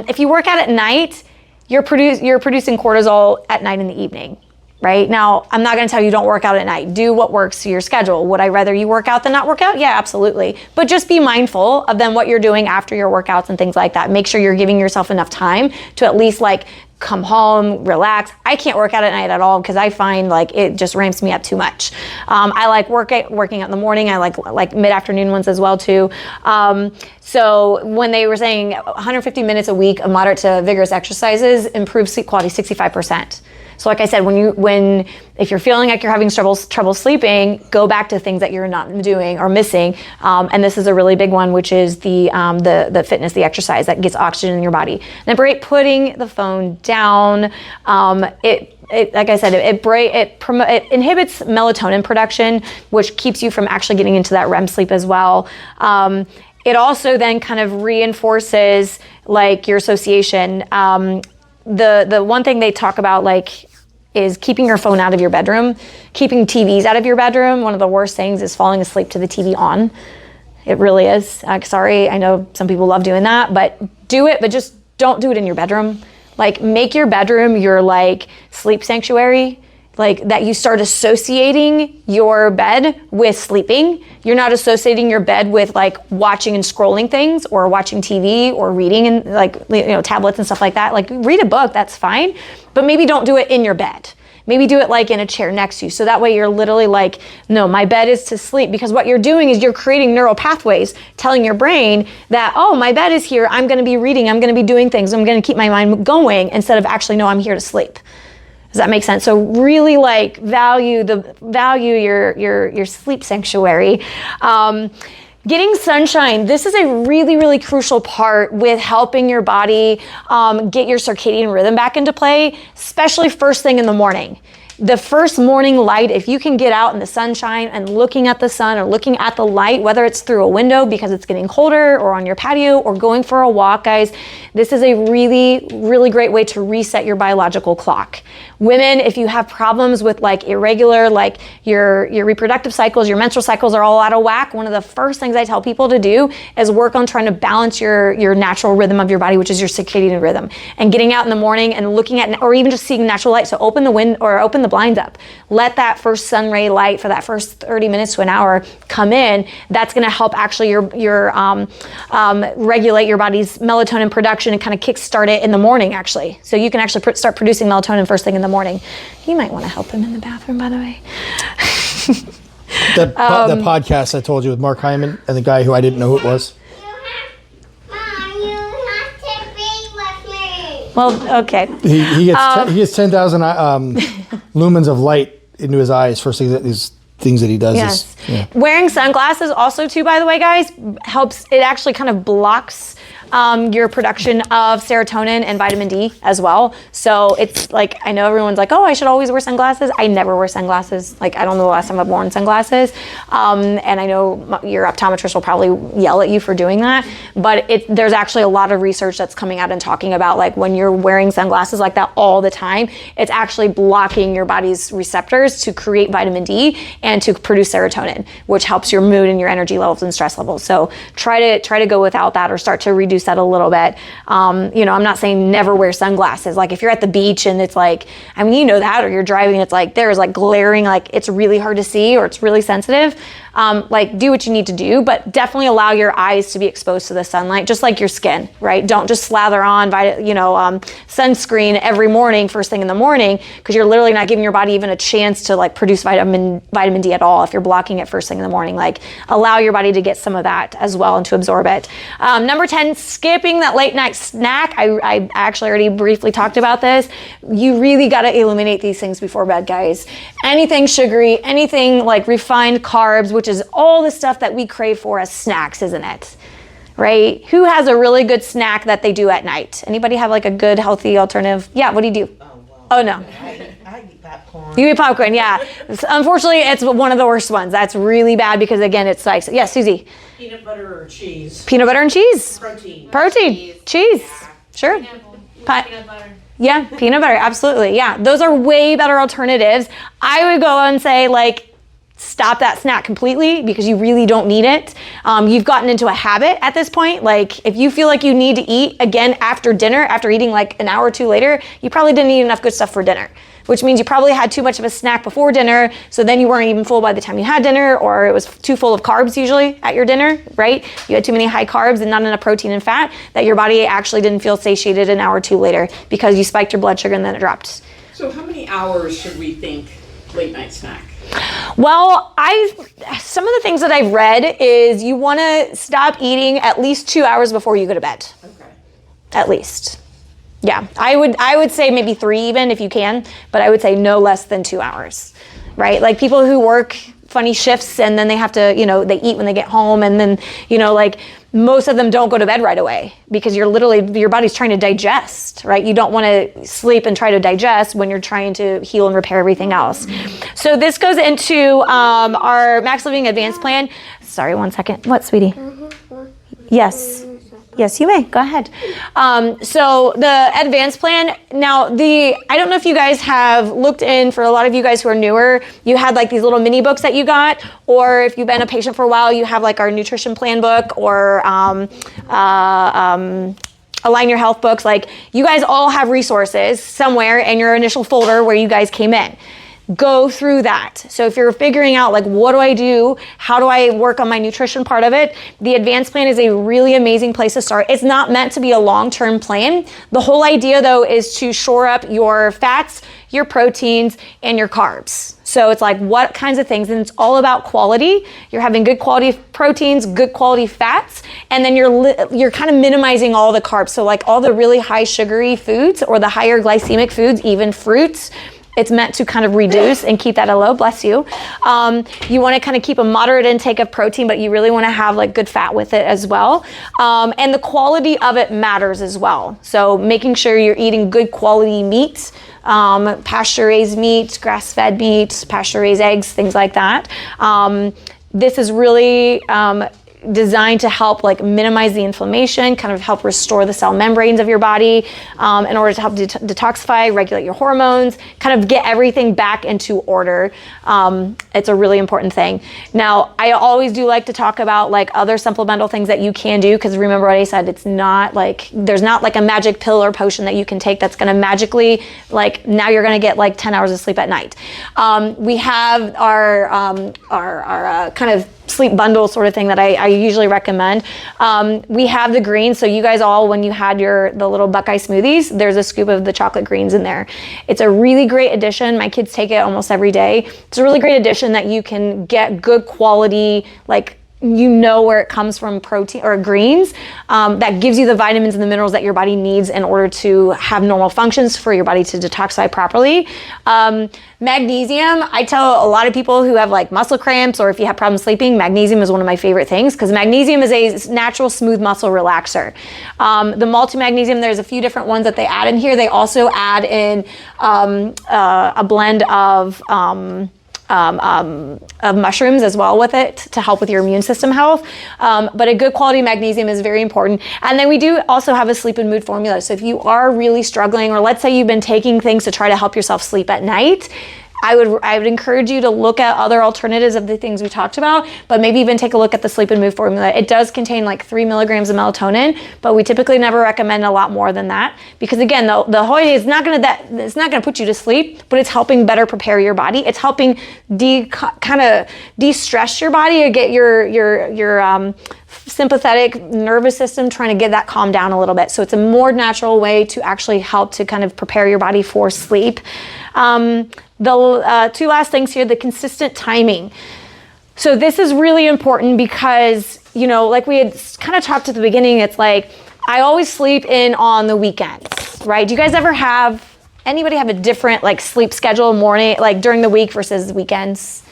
If you work out at night, you're producing cortisol at night in the evening, right? Now, I'm not going to tell you don't work out at night. Do what works for your schedule. Would I rather you work out than not work out? Yeah, absolutely. But just be mindful of then what you're doing after your workouts and things like that. Make sure you're giving yourself enough time to at least like come home, relax. I can't work out at night at all because I find like it just ramps me up too much. I like working out in the morning. I like mid-afternoon ones as well too. So when they were saying 150 minutes a week of moderate to vigorous exercises improves sleep quality 65%. So like I said, if you're feeling like you're having trouble sleeping, go back to things that you're not doing or missing. And this is a really big one, which is the fitness, the exercise that gets oxygen in your body. Number 8, putting the phone down. Like I said, it inhibits melatonin production, which keeps you from actually getting into that REM sleep as well. It also then kind of reinforces like your association. The one thing they talk about like is keeping your phone out of your bedroom, keeping TVs out of your bedroom. One of the worst things is falling asleep to the TV on. It really is. Sorry, I know some people love doing that, but do it, but just don't do it in your bedroom. Like make your bedroom your like sleep sanctuary. Like that you start associating your bed with sleeping. You're not associating your bed with like watching and scrolling things or watching TV or reading and like, tablets and stuff like that. Like read a book, that's fine, but maybe don't do it in your bed. Maybe do it like in a chair next to you. So that way you're literally like, no, my bed is to sleep, because what you're doing is you're creating neural pathways telling your brain that, oh, my bed is here. I'm going to be reading. I'm going to be doing things. I'm going to keep my mind going instead of actually, no, I'm here to sleep. Does that make sense? So really like value your sleep sanctuary. Getting sunshine. This is a really, really crucial part with helping your body get your circadian rhythm back into play, especially first thing in the morning. The first morning light, if you can get out in the sunshine and looking at the sun or looking at the light, whether it's through a window because it's getting colder or on your patio or going for a walk, guys, this is a really, really great way to reset your biological clock. Women, if you have problems with like irregular, like your reproductive cycles, your menstrual cycles are all out of whack, one of the first things I tell people to do is work on trying to balance your natural rhythm of your body, which is your circadian rhythm. And getting out in the morning and looking at, or even just seeing natural light. So open the window or open the blinds up. Let that first sun ray light for that first 30 minutes to an hour come in. That's going to help actually regulate your body's melatonin production and kind of kickstart it in the morning, actually. So you can actually start producing melatonin first thing in the morning. You might want to help him in the bathroom, by the way. That podcast I told you with Mark Hyman and the guy who I didn't know who it was. Well, okay. He gets 10,000 lumens of light into his eyes for these things that he does. Yes. Yeah. Wearing sunglasses also too, by the way, guys, helps. It actually kind of blocks your production of serotonin and vitamin D as well. So it's like, I know everyone's like, oh, I should always wear sunglasses. I never wear sunglasses. Like, I don't know the last time I've worn sunglasses. And I know your optometrist will probably yell at you for doing that. But there's actually a lot of research that's coming out and talking about, like, when you're wearing sunglasses like that all the time, it's actually blocking your body's receptors to create vitamin D and to produce serotonin, which helps your mood and your energy levels and stress levels. So try to go without that, or start to reduce that a little bit. I'm not saying never wear sunglasses. Like, if you're at the beach and it's like, I mean, you know that, or you're driving, it's like there's like glaring, like it's really hard to see, or it's really sensitive. Like, do what you need to do, but definitely allow your eyes to be exposed to the sunlight, just like your skin, right? Don't just slather on sunscreen every morning, first thing in the morning, because you're literally not giving your body even a chance to like produce vitamin D at all if you're blocking it first thing in the morning. Like, allow your body to get some of that as well and to absorb it. Number 10, skipping that late night snack. I actually already briefly talked about this. You really got to eliminate these things before bed, guys. Anything sugary, anything like refined carbs, which is all the stuff that we crave for as snacks, isn't it? Right? Who has a really good snack that they do at night? Anybody have like a good, healthy alternative? Yeah, what do you do? Oh, no. I eat popcorn. You eat popcorn, yeah. Unfortunately, it's one of the worst ones. That's really bad because, again, it's like, yeah, Susie. Peanut butter or cheese. Peanut butter and cheese. Protein. Cheese. Yeah. Sure. Peanut butter. Yeah, peanut butter, absolutely. Yeah, those are way better alternatives. I would go and say, like, stop that snack completely because you really don't need it. You've gotten into a habit at this point. Like, if you feel like you need to eat again after dinner, after eating like an hour or two later, you probably didn't eat enough good stuff for dinner, which means you probably had too much of a snack before dinner. So then you weren't even full by the time you had dinner, or it was too full of carbs usually at your dinner, right? You had too many high carbs and not enough protein and fat that your body actually didn't feel satiated an hour or two later because you spiked your blood sugar and then it dropped. So how many hours should we think late night snack? Well, some of the things that I've read is you want to stop eating at least 2 hours before you go to bed. Okay. At least. Yeah, I would say maybe 3 even if you can, but I would say no less than 2 hours, right? Like, people who work funny shifts and then they have to, they eat when they get home, and then, like, most of them don't go to bed right away because your body's trying to digest, right? You don't want to sleep and try to digest when you're trying to heal and repair everything else. So this goes into our Max Living Advanced Plan. Sorry, 1 second. What, sweetie? Yes. Yes, you may. Go ahead. So the advanced plan, now I don't know if you guys have looked in, for a lot of you guys who are newer, you had like these little mini books that you got, or if you've been a patient for a while, you have like our nutrition plan book or Align Your Health books. Like, you guys all have resources somewhere in your initial folder where you guys came in. Go through that. So if you're figuring out, like, what do I do? How do I work on my nutrition part of it? The advanced plan is a really amazing place to start. It's not meant to be a long-term plan. The whole idea, though, is to shore up your fats, your proteins, and your carbs. So it's like, what kinds of things? And it's all about quality. You're having good quality proteins, good quality fats, and then you're kind of minimizing all the carbs. So like all the really high sugary foods or the higher glycemic foods, even fruits, it's meant to kind of reduce and keep that at low. Bless you. You want to kind of keep a moderate intake of protein, but you really want to have like good fat with it as well. And the quality of it matters as well. So making sure you're eating good quality meat, pasture-raised meat, grass-fed meat, pasture-raised eggs, things like that. This is really designed to help like minimize the inflammation, kind of help restore the cell membranes of your body in order to help detoxify, regulate your hormones, kind of get everything back into order. It's a really important thing. Now, I always do like to talk about like other supplemental things that you can do, because remember what I said, it's not like, there's not like a magic pill or potion that you can take that's going to magically, like now you're going to get like 10 hours of sleep at night. We have our kind of sleep bundle sort of thing that I usually recommend. We have the greens, so you guys all, when you had the little Buckeye smoothies, there's a scoop of the chocolate greens in there. It's a really great addition. My kids take it almost every day. It's a really great addition that you can get good quality, like you know where it comes from, protein or greens, that gives you the vitamins and the minerals that your body needs in order to have normal functions for your body to detoxify properly. Magnesium, I tell a lot of people who have like muscle cramps, or if you have problems sleeping, magnesium is one of my favorite things, because magnesium is a natural smooth muscle relaxer. The multi-magnesium, there's a few different ones that they add in here. They also add in a blend of mushrooms as well with it to help with your immune system health. But a good quality magnesium is very important. And then we do also have a sleep and mood formula. So if you are really struggling, or let's say you've been taking things to try to help yourself sleep at night, I would encourage you to look at other alternatives of the things we talked about, but maybe even take a look at the sleep and mood formula. It does contain like 3 milligrams of melatonin, but we typically never recommend a lot more than that, because again, the whole idea is it's not gonna put you to sleep, but it's helping better prepare your body. It's helping kind of de-stress your body, or get your sympathetic nervous system, trying to get that calmed down a little bit. So it's a more natural way to actually help to kind of prepare your body for sleep. The two last things here, the consistent timing. So this is really important because, you know, like we had kind of talked at the beginning, it's like, I always sleep in on the weekends, right? Do you guys ever anybody have a different like sleep schedule morning, like during the week versus weekends?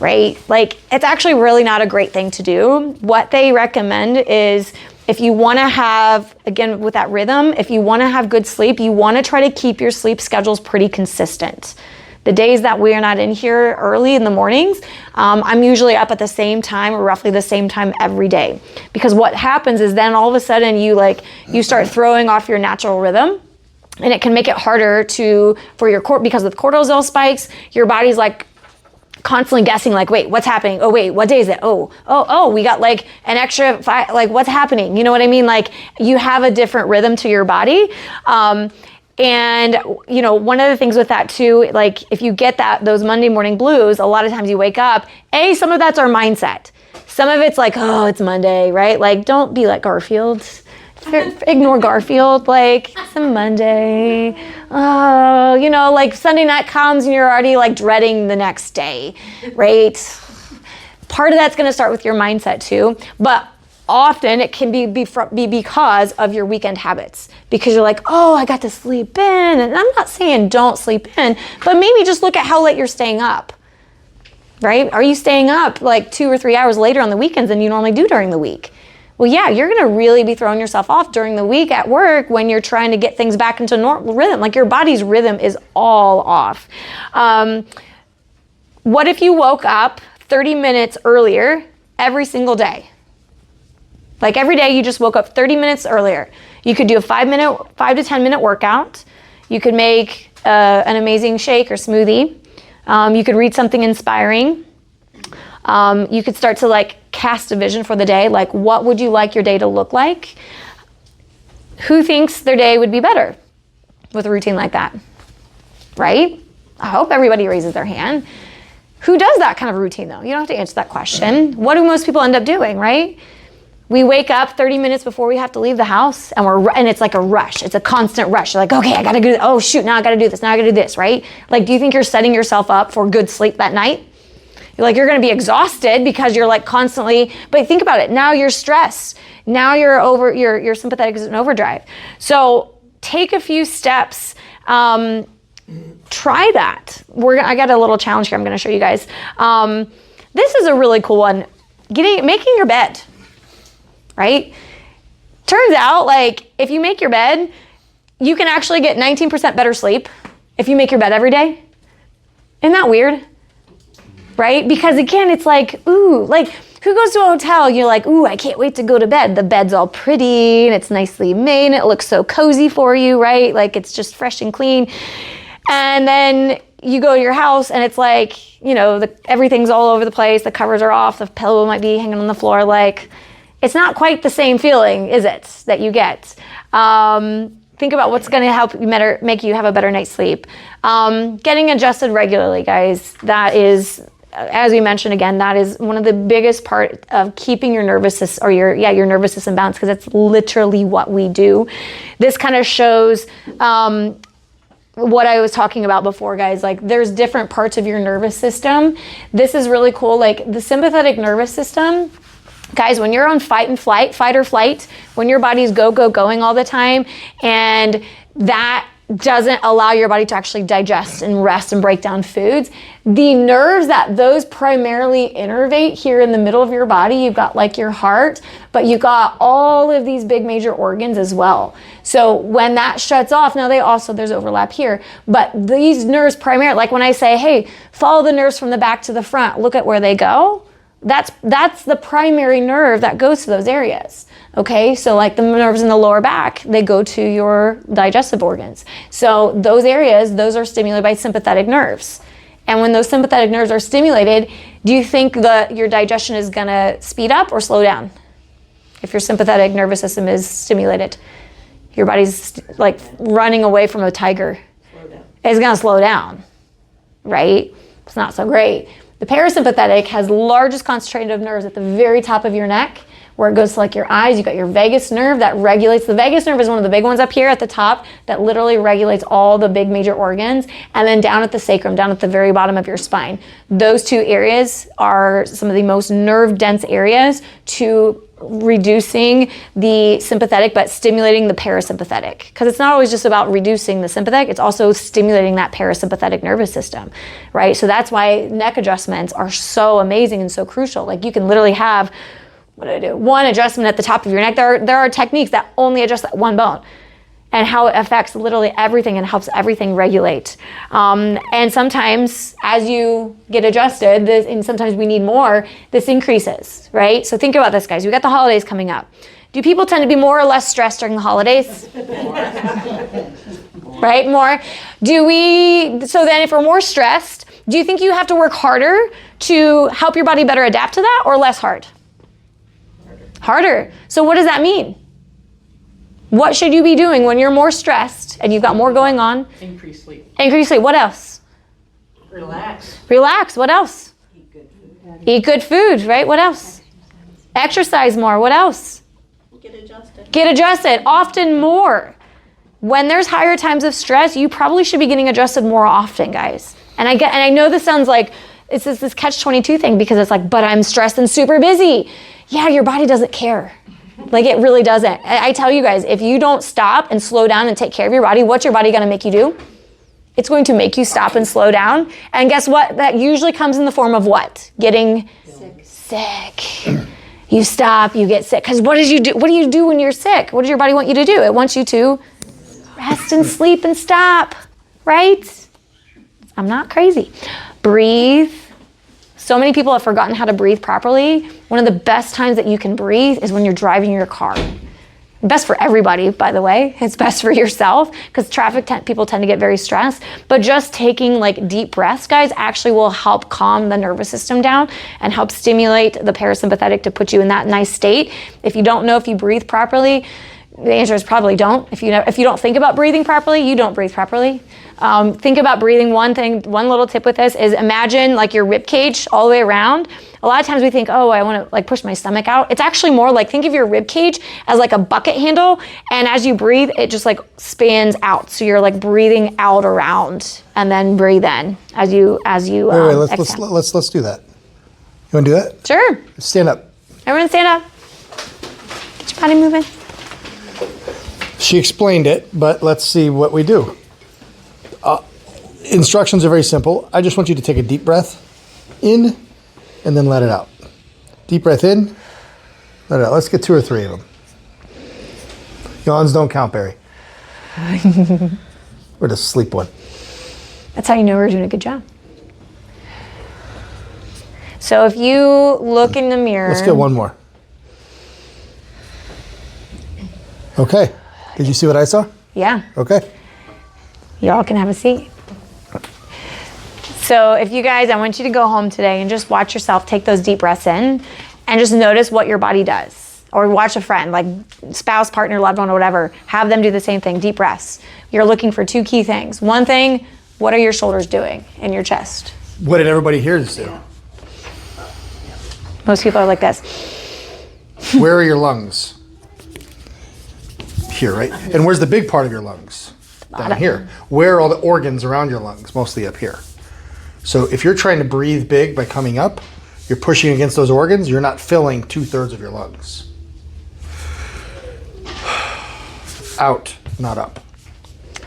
Right? Like, it's actually really not a great thing to do. What they recommend is, if you want to have, again, with that rhythm, if you want to have good sleep, you want to try to keep your sleep schedules pretty consistent. The days that we are not in here early in the mornings, I'm usually up at the same time, or roughly the same time every day. Because what happens is then all of a sudden you start throwing off your natural rhythm. And it can make it harder for your because with cortisol spikes, your body's like constantly guessing, like, wait, what's happening? Oh, wait, what day is it? Oh, we got like an extra 5, like, what's happening? You know what I mean? Like, you have a different rhythm to your body. And, you know, one of the things with that too, like if you get those Monday morning blues, a lot of times you wake up, some of that's our mindset. Some of it's like, oh, it's Monday, right? Like, don't be like Garfield. Ignore Garfield, like, it's a Monday. Oh, you know, like Sunday night comes and you're already like dreading the next day, right? Part of that's going to start with your mindset too, but often it can be because of your weekend habits, because you're like, oh, I got to sleep in. And I'm not saying don't sleep in, but maybe just look at how late you're staying up, right? Are you staying up like 2 or 3 hours later on the weekends than you normally do during the week? Well, yeah, you're going to really be throwing yourself off during the week at work when you're trying to get things back into normal rhythm. Like, your body's rhythm is all off. What if you woke up 30 minutes earlier every single day? Like, every day you just woke up 30 minutes earlier. You could do a 5 to 10 minute workout. You could make an amazing shake or smoothie. You could read something inspiring. You could start to like cast a vision for the day. Like, what would you like your day to look like? Who thinks their day would be better with a routine like that? Right? I hope everybody raises their hand. Who does that kind of routine though? You don't have to answer that question. What do most people end up doing, right? We wake up 30 minutes before we have to leave the house, and it's like a rush. It's a constant rush. You're like, okay, I gotta do this. Oh shoot, now I gotta do this. Now I gotta do this, right? Like, do you think you're setting yourself up for good sleep that night? You're going to be exhausted because you're like constantly, but think about it. Now you're stressed. Now your sympathetic is in overdrive. So take a few steps. Try that. I got a little challenge here I'm going to show you guys. This is a really cool one. Making your bed, right? Turns out, like, if you make your bed, you can actually get 19% better sleep if you make your bed every day. Isn't that weird? Right? Because again, it's like, ooh, like Who goes to a hotel, you're like, ooh, I can't wait to go to bed. The bed's all pretty and it's nicely made and it looks so cozy for you, right? Like it's just fresh and clean. And then you go to your house and it's like, you know, everything's all over the place. The covers are off. The pillow might be hanging on the floor. Like, it's not quite the same feeling, is it, that you get? Think about what's going to help you make you have a better night's sleep. Getting adjusted regularly, guys. That is, as we mentioned again, that is one of the biggest part of keeping your nervous system, or your nervous system balanced, because it's literally what we do. This kind of shows what I was talking about before, guys. Like, there's different parts of your nervous system. This is really cool. Like, the sympathetic nervous system, guys, when you're on fight or flight, when your body's going all the time, and that doesn't allow your body to actually digest and rest and break down foods, the nerves that those primarily innervate here in the middle of your body, you've got like your heart, but you've got all of these big major organs as well. So when that shuts off, now there's overlap here, but these nerves primarily, like when I say, hey, follow the nerves from the back to the front, look at where they go. That's the primary nerve that goes to those areas. Okay, so like the nerves in the lower back, they go to your digestive organs. So those areas, those are stimulated by sympathetic nerves. And when those sympathetic nerves are stimulated, do you think that your digestion is gonna speed up or slow down? If your sympathetic nervous system is stimulated, your body's like running away from a tiger. It's gonna slow down, right? It's not so great. The parasympathetic has the largest concentration of nerves at the very top of your neck, where it goes to like your eyes. You got your vagus nerve that regulates. The vagus nerve is one of the big ones up here at the top that literally regulates all the big major organs. And then down at the sacrum, down at the very bottom of your spine. Those two areas are some of the most nerve dense areas to reducing the sympathetic but stimulating the parasympathetic, because it's not always just about reducing the sympathetic, it's also stimulating that parasympathetic nervous system, right? So that's why neck adjustments are so amazing and so crucial. Like, you can literally have one adjustment at the top of your neck. There are techniques that only adjust that one bone, and how it affects literally everything and helps everything regulate. And sometimes as you get adjusted, and sometimes we need more, this increases, right? So think about this, guys. We got the holidays coming up. Do people tend to be more or less stressed during the holidays? Right, more. So then if we're more stressed, do you think you have to work harder to help your body better adapt to that, or less hard? Harder. So what does that mean? What should you be doing when you're more stressed and you've got more going on? Increase sleep. Increase sleep. What else? Relax. Relax. What else? Eat good food, right? What else? Exercise more. What else? Get adjusted. Get adjusted. Often more. When there's higher times of stress, you probably should be getting adjusted more often, guys. And I know this sounds like it's this catch-22 thing, because it's like, but I'm stressed and super busy. Yeah, your body doesn't care. Like, it really doesn't. I tell you guys, if you don't stop and slow down and take care of your body, what's your body going to make you do? It's going to make you stop and slow down. And guess what? That usually comes in the form of what? Getting sick. You stop, you get sick. Because what do you do when you're sick? What does your body want you to do? It wants you to rest and sleep and stop, right? I'm not crazy. Breathe. So many people have forgotten how to breathe properly. One of the best times that you can breathe is when you're driving your car. Best for everybody, by the way. It's best for yourself, because people tend to get very stressed. But just taking like deep breaths, guys, actually will help calm the nervous system down and help stimulate the parasympathetic to put you in that nice state. If you don't know if you breathe properly, the answer is probably don't. If you don't think about breathing properly, you don't breathe properly. Think about breathing. One little tip with this is imagine like your rib cage all the way around. A lot of times we think, oh, I want to like push my stomach out. It's actually more like, think of your rib cage as like a bucket handle, and as you breathe, it just like spans out. So you're like breathing out around, and then breathe in as you Wait, let's do that. You want to do that? Sure. Stand up. Everyone stand up. Get your body moving. She explained it, but let's see what we do. Instructions are very simple. I just want you to take a deep breath in and then let it out. Deep breath in, let it out. Let's get 2 or 3 of them. Yawns don't count, Barry. Or the sleep one. That's how you know we're doing a good job. So if you look in the mirror. Let's get one more. Okay. Did you see what I saw? Yeah. Okay. Y'all can have a seat. So if you guys, I want you to go home today and just watch yourself take those deep breaths in and just notice what your body does. Or watch a friend, like spouse, partner, loved one, or whatever. Have them do the same thing, deep breaths. You're looking for 2 key things. One thing, what are your shoulders doing in your chest? What did everybody here do? Most people are like this. Where are your lungs? Here, right? And where's the big part of your lungs? Down here. Where are all the organs around your lungs? Mostly up here. So if you're trying to breathe big by coming up, you're pushing against those organs, you're not filling 2/3 of your lungs. Out, not up.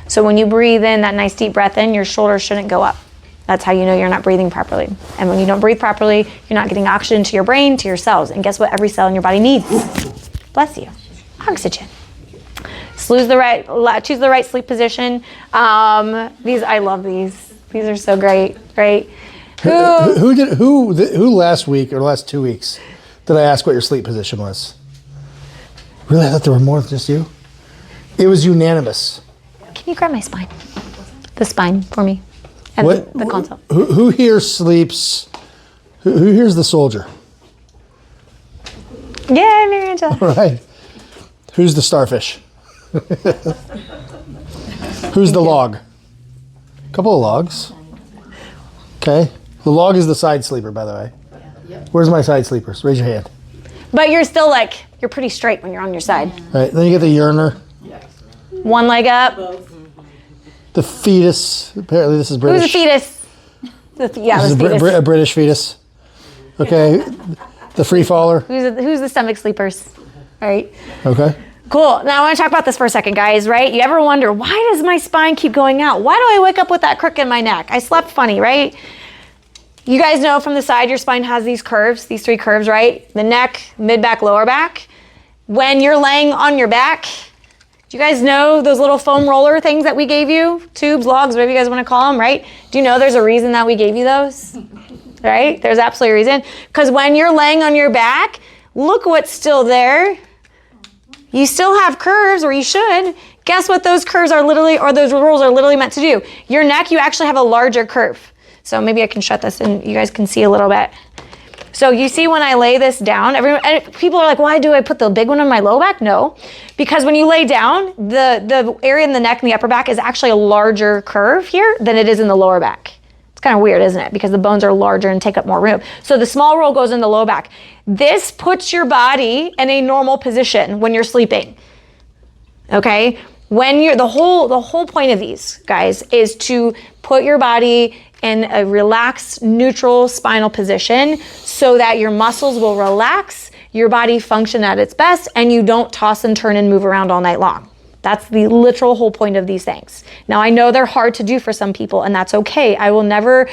So when you breathe in that nice deep breath in, your shoulders shouldn't go up. That's how you know you're not breathing properly. And when you don't breathe properly, you're not getting oxygen to your brain, to your cells. And guess what every cell in your body needs? Bless you. Oxygen. Choose the right sleep position. I love these. These are so great, right? Who last week or the last 2 weeks did I ask what your sleep position was? Really? I thought there were more than just you. It was unanimous. Can you grab my spine? The spine for me. And the console. Who here sleeps? Who here's the soldier? Yeah, Mary Angela. All right. Who's the starfish? Who's the log? A couple of logs. Okay. The log is the side sleeper, by the way. Where's my side sleepers? Raise your hand. But you're still you're pretty straight when you're on your side. All right. Then you get the uriner. One leg up. The fetus. Apparently this is British. Who's the fetus? This the is fetus. a British fetus. Okay. The free faller. Who's the stomach sleepers? All right. Okay. Cool. Now I want to talk about this for a second, guys, right? You ever wonder, why does my spine keep going out? Why do I wake up with that crook in my neck? I slept funny, right? You guys know from the side your spine has these curves, these 3 curves, right? The neck, mid-back, lower back. When you're laying on your back, do you guys know those little foam roller things that we gave you? Tubes, logs, whatever you guys want to call them, right? Do you know there's a reason that we gave you those? Right? There's absolutely a reason. Because when you're laying on your back, look what's still there. You still have curves, or you should. Guess what those curves are literally, or those rolls are literally meant to do? Your neck, you actually have a larger curve. So maybe I can shut this and you guys can see a little bit. So you see when I lay this down, people are like, why do I put the big one on my low back? No, because when you lay down, the area in the neck and the upper back is actually a larger curve here than it is in the lower back. It's kind of weird, isn't it? Because the bones are larger and take up more room. So the small roll goes in the low back. This puts your body in a normal position when you're sleeping. Okay? When you're the whole point of these, guys, is to put your body in a relaxed, neutral spinal position so that your muscles will relax, your body function at its best, and you don't toss and turn and move around all night long. That's the literal whole point of these things. Now, I know they're hard to do for some people, and that's okay. I will never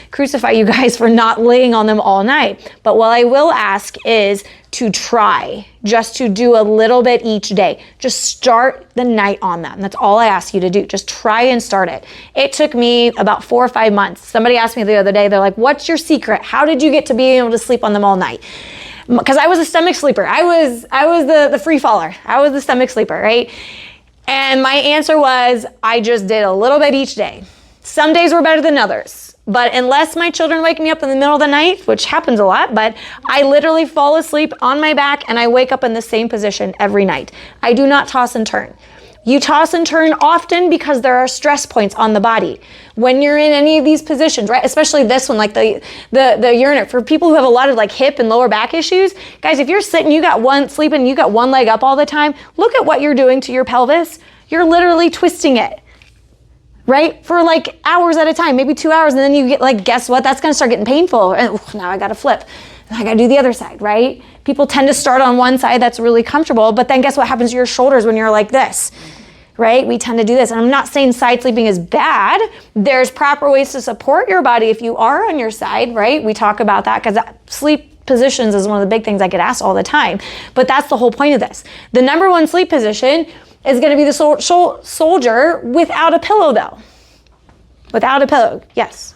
crucify you guys for not laying on them all night. But what I will ask is to try, just to do a little bit each day. Just start the night on them. That's all I ask you to do. Just try and start it. It took me about 4 or 5 months. Somebody asked me the other day, they're like, what's your secret? How did you get to being able to sleep on them all night? Because I was a stomach sleeper. I was the free faller. I was the stomach sleeper, right? And my answer was, I just did a little bit each day. Some days were better than others. But unless my children wake me up in the middle of the night, which happens a lot, but I literally fall asleep on my back and I wake up in the same position every night. I do not toss and turn. You toss and turn often because there are stress points on the body. When you're in any of these positions, right? Especially this one, like the urinary. For people who have a lot of hip and lower back issues, guys, if you're sitting, you got one leg up all the time, look at what you're doing to your pelvis. You're literally twisting it, right? For hours at a time, maybe 2 hours. And then you get guess what? That's gonna start getting painful. And now I gotta flip. I gotta do the other side, right? People tend to start on one side that's really comfortable, but then guess what happens to your shoulders when you're like this? Right? We tend to do this. And I'm not saying side sleeping is bad. There's proper ways to support your body if you are on your side, right? We talk about that because sleep positions is one of the big things I get asked all the time. But that's the whole point of this. The number one sleep position is going to be the soldier without a pillow, though. Without a pillow, yes.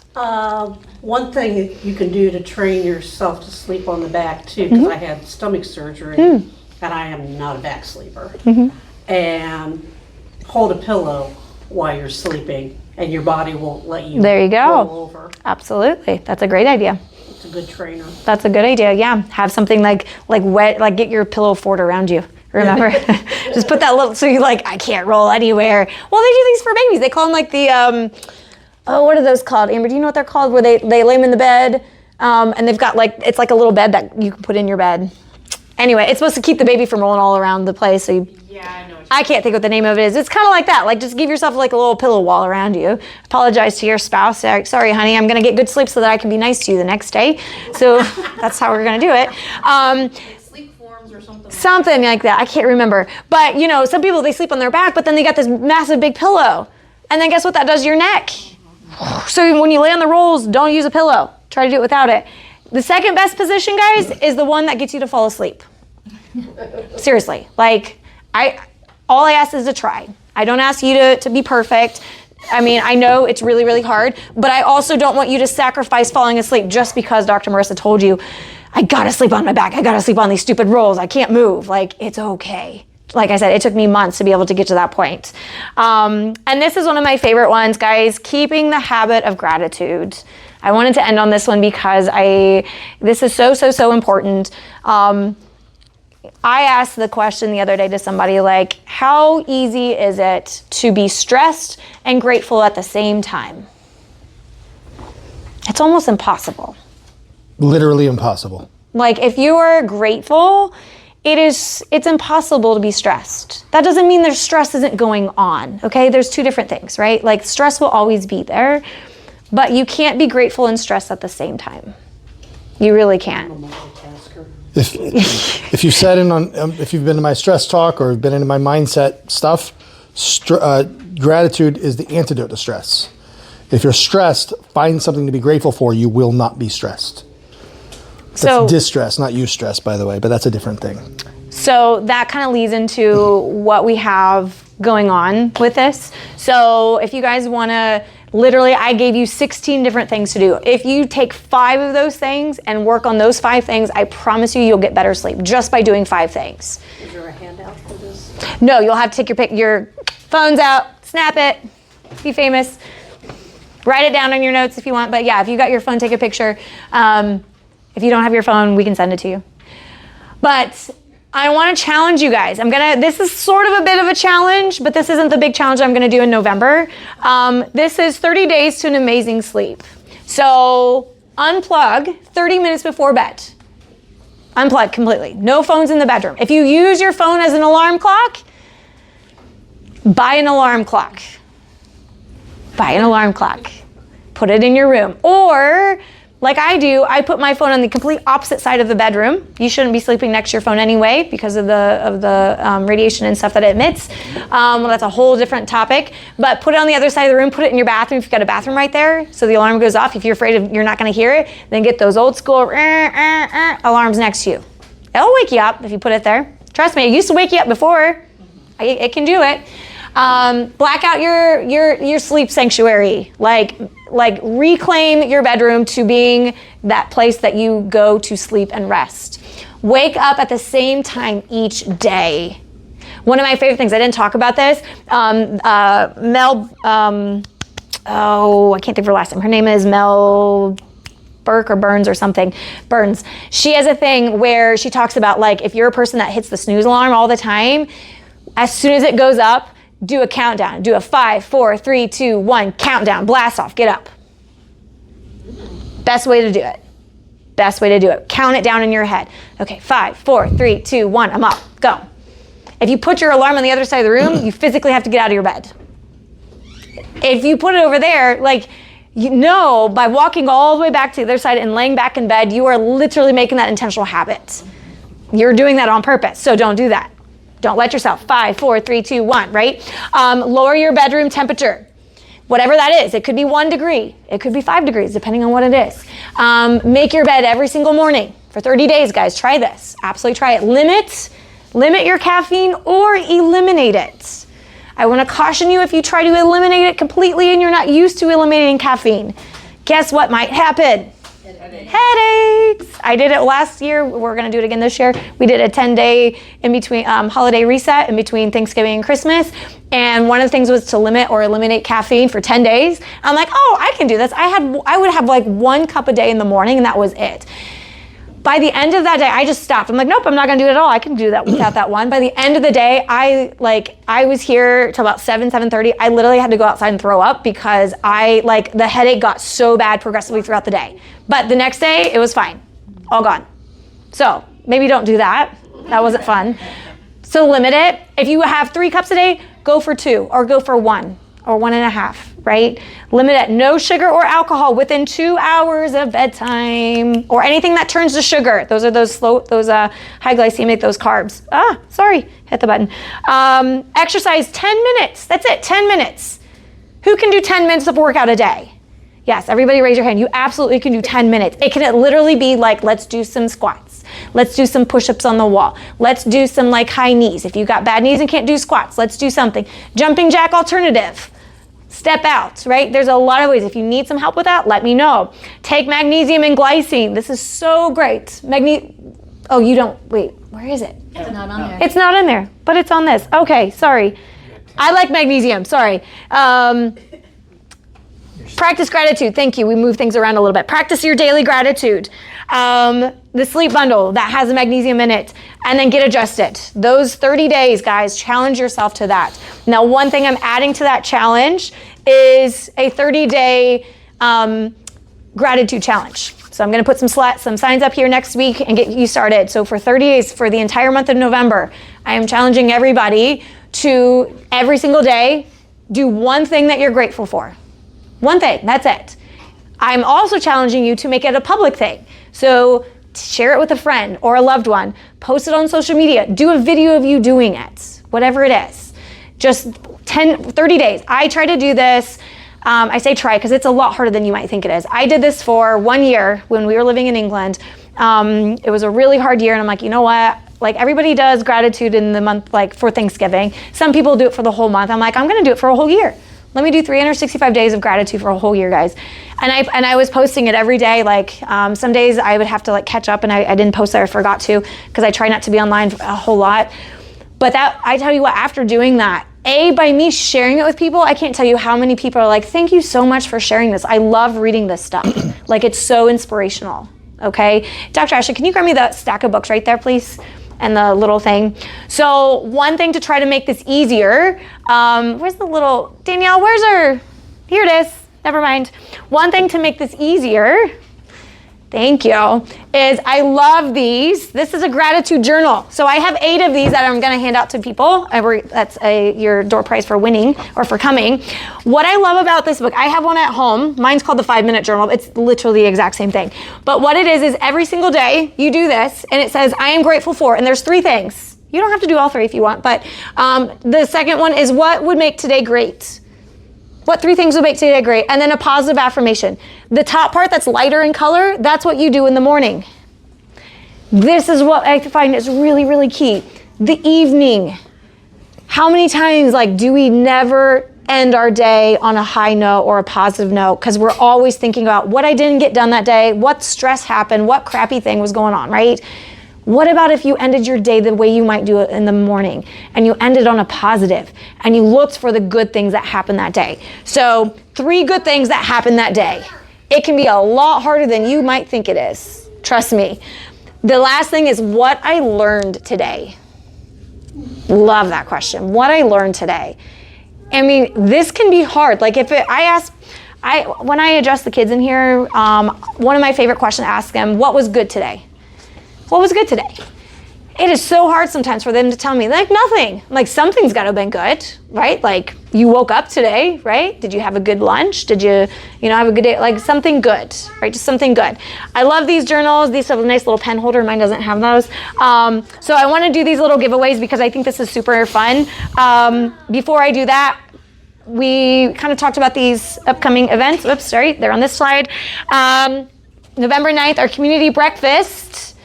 One thing you can do to train yourself to sleep on the back too, because I had stomach surgery and I am not a back sleeper. And hold a pillow while you're sleeping and your body won't let you There you go. roll over. Absolutely. That's a great idea. It's a good trainer. That's a good idea. Yeah. Have something like wet, like get your pillow fort around you. Remember? Just put that little, so you're like, I can't roll anywhere. Well, they do these for babies. They call them like the, what are those called? Amber, do you know what they're called? Where they lay them in the bed, and they've got like, it's like a little bed that you can put in your bed. Anyway, it's supposed to keep the baby from rolling all around the place. So I can't think what the name of it is. It's kind of like that. Like just give yourself like a little pillow wall around you. Apologize to your spouse. Sorry, honey, I'm going to get good sleep so that I can be nice to you the next day. So that's how we're going to do it. Sleep forms or something. Something like that. I can't remember. But you know, some people, they sleep on their back, but then they got this massive big pillow. And then guess what that does to your neck? So when you lay on the rolls, don't use a pillow. Try to do it without it. The second best position, guys, is the one that gets you to fall asleep. Seriously. Like, all I ask is to try. I don't ask you to be perfect. I mean, I know it's really, really hard, but I also don't want you to sacrifice falling asleep just because Dr. Marissa told you, I gotta sleep on my back. I gotta sleep on these stupid rolls. I can't move. Like, it's okay. Like I said, it took me months to be able to get to that point. And this is one of my favorite ones, guys, keeping the habit of gratitude. I wanted to end on this one because this is so important. I asked the question the other day to somebody, like, how easy is it to be stressed and grateful at the same time? It's almost impossible. Literally impossible. Like, if you are grateful, it's impossible to be stressed. That doesn't mean their stress isn't going on, okay? There's two different things, right? Like, stress will always be there, but you can't be grateful and stressed at the same time. You really can't. If you've sat in on, if you've been to my stress talk or been into my mindset stuff, gratitude is the antidote to stress. If you're stressed, find something to be grateful for. You will not be stressed. That's distress, not eustress, by the way, but that's a different thing. So that kind of leads into what we have going on with this. So if you guys want to, literally, I gave you 16 different things to do. If you take 5 of those things and work on those 5 things, I promise you, you'll get better sleep just by doing 5 things. Is there a handout for this? No, you'll have to take your phones out, snap it, be famous, write it down on your notes if you want. But yeah, if you got your phone, take a picture. If you don't have your phone, we can send it to you. But I want to challenge you guys. This is sort of a bit of a challenge, but this isn't the big challenge I'm going to do in November. This is 30 days to an amazing sleep. So unplug 30 minutes before bed. Unplug completely. No phones in the bedroom. If you use your phone as an alarm clock, buy an alarm clock. Buy an alarm clock. Put it in your room. Or, like I do, I put my phone on the complete opposite side of the bedroom. You shouldn't be sleeping next to your phone anyway because of the radiation and stuff that it emits. Well, that's a whole different topic. But put it on the other side of the room. Put it in your bathroom if you've got a bathroom right there, so the alarm goes off. If you're afraid you're not going to hear it, then get those old school alarms next to you. It'll wake you up if you put it there. Trust me, it used to wake you up before. It can do it. Black out your sleep sanctuary. Like reclaim your bedroom to being that place that you go to sleep and rest. Wake up at the same time each day. One of my favorite things, I didn't talk about this, Mel, I can't think of her last name. Her name is Mel Burke or Burns or something. Burns. She has a thing where she talks about, like, if you're a person that hits the snooze alarm all the time, as soon as it goes up, do a countdown. Do a 5, 4, 3, 2, 1 countdown. Blast off. Get up. Best way to do it. Best way to do it. Count it down in your head. Okay, 5, 4, 3, 2, 1. I'm up. Go. If you put your alarm on the other side of the room, you physically have to get out of your bed. If you put it over there, like, you know, by walking all the way back to the other side and laying back in bed, you are literally making that intentional habit. You're doing that on purpose, so don't do that. Don't let yourself. 5, 4, 3, 2, 1, right? Lower your bedroom temperature. Whatever that is. It could be 1 degree. It could be 5 degrees, depending on what it is. Make your bed every single morning for 30 days, guys. Try this. Absolutely try it. Limit your caffeine or eliminate it. I want to caution you, if you try to eliminate it completely and you're not used to eliminating caffeine, guess what might happen? Headaches. I did it last year. We're going to do it again this year. We did a 10-day in between holiday reset in between Thanksgiving and Christmas. And one of the things was to limit or eliminate caffeine for 10 days. I'm like, oh, I can do this. I would have like 1 cup a day in the morning, and that was it. By the end of that day, I just stopped. I'm like, nope, I'm not gonna do it at all. I can do that without that one. By the end of the day, I was here till about 7:30. I literally had to go outside and throw up because the headache got so bad progressively throughout the day. But the next day, it was fine, all gone. So maybe don't do that. That wasn't fun. So limit it. If you have 3 cups a day, go for 2 or go for 1 or 1.5, right? Limit it. No sugar or alcohol within 2 hours of bedtime or anything that turns to sugar. Those are those high glycemic, those carbs. Hit the button. Exercise 10 minutes. That's it, 10 minutes. Who can do 10 minutes of workout a day? Yes, everybody raise your hand. You absolutely can do 10 minutes. It can literally be like, let's do some squats. Let's do some push-ups on the wall. Let's do some like high knees. If you got bad knees and can't do squats, let's do something. Jumping jack alternative. Step out, right? There's a lot of ways. If you need some help with that, let me know. Take magnesium and glycine. This is so great. Oh, you don't, wait, where is it? It's not on there. It's not in there, but it's on this. Okay, sorry. I like magnesium, sorry. Practice gratitude. Thank you. We move things around a little bit. Practice your daily gratitude. The sleep bundle that has the magnesium in it, and then get adjusted. Those 30 days, guys, challenge yourself to that. Now, one thing I'm adding to that challenge is a 30-day gratitude challenge. So I'm going to put some signs up here next week and get you started. So for 30 days, for the entire month of November, I am challenging everybody to every single day do one thing that you're grateful for. One thing, that's it. I'm also challenging you to make it a public thing. So share it with a friend or a loved one, post it on social media, do a video of you doing it, whatever it is. Just 30 days. I try to do this. I say try because it's a lot harder than you might think it is. I did this for 1 year when we were living in England. It was a really hard year, and I'm like, you know what? Like, everybody does gratitude in the month, like for Thanksgiving. Some people do it for the whole month. I'm like, I'm gonna do it for a whole year. Let me do 365 days of gratitude for a whole year, guys. And I was posting it every day. Like some days I would have to like catch up, and I didn't post it, I forgot to, because I try not to be online a whole lot. But that, I tell you what, after doing that, by me sharing it with people, I can't tell you how many people are like, thank you so much for sharing this. I love reading this stuff. Like, it's so inspirational, okay? Dr. Ashley, can you grab me the stack of books right there, please? And the little thing. So one thing to try to make this easier, where's the little, Danielle, here it is, never mind. One thing to make this easier, thank you, is I love these. This is a gratitude journal. So I have 8 of these that I'm gonna hand out to people. That's your door prize for winning or for coming. What I love about this book, I have one at home. Mine's called the 5-Minute Journal. It's literally the exact same thing. But what it is every single day you do this, and it says, I am grateful for, and there's 3 things. You don't have to do all 3 if you want, but the second one is what would make today great? What 3 things would make today great? And then a positive affirmation. The top part that's lighter in color, that's what you do in the morning. This is what I find is really, really key. The evening. How many times do we never end our day on a high note or a positive note? Because we're always thinking about what I didn't get done that day, what stress happened, what crappy thing was going on, right? What about if you ended your day the way you might do it in the morning, and you ended on a positive, and you looked for the good things that happened that day? So 3 good things that happened that day. It can be a lot harder than you might think it is. Trust me. The last thing is what I learned today. Love that question. What I learned today. I mean, this can be hard. Like when I address the kids in here, one of my favorite questions to ask them, what was good today? What was good today? It is so hard sometimes for them to tell me, nothing. Something's got to have been good, right? You woke up today, right? Did you have a good lunch? Did you have a good day? Something good, right? Just something good. I love these journals. These have a nice little pen holder. Mine doesn't have those. So I want to do these little giveaways because I think this is super fun. Before I do that, we kind of talked about these upcoming events. Oops, sorry, they're on this slide. November 9th, our community breakfast.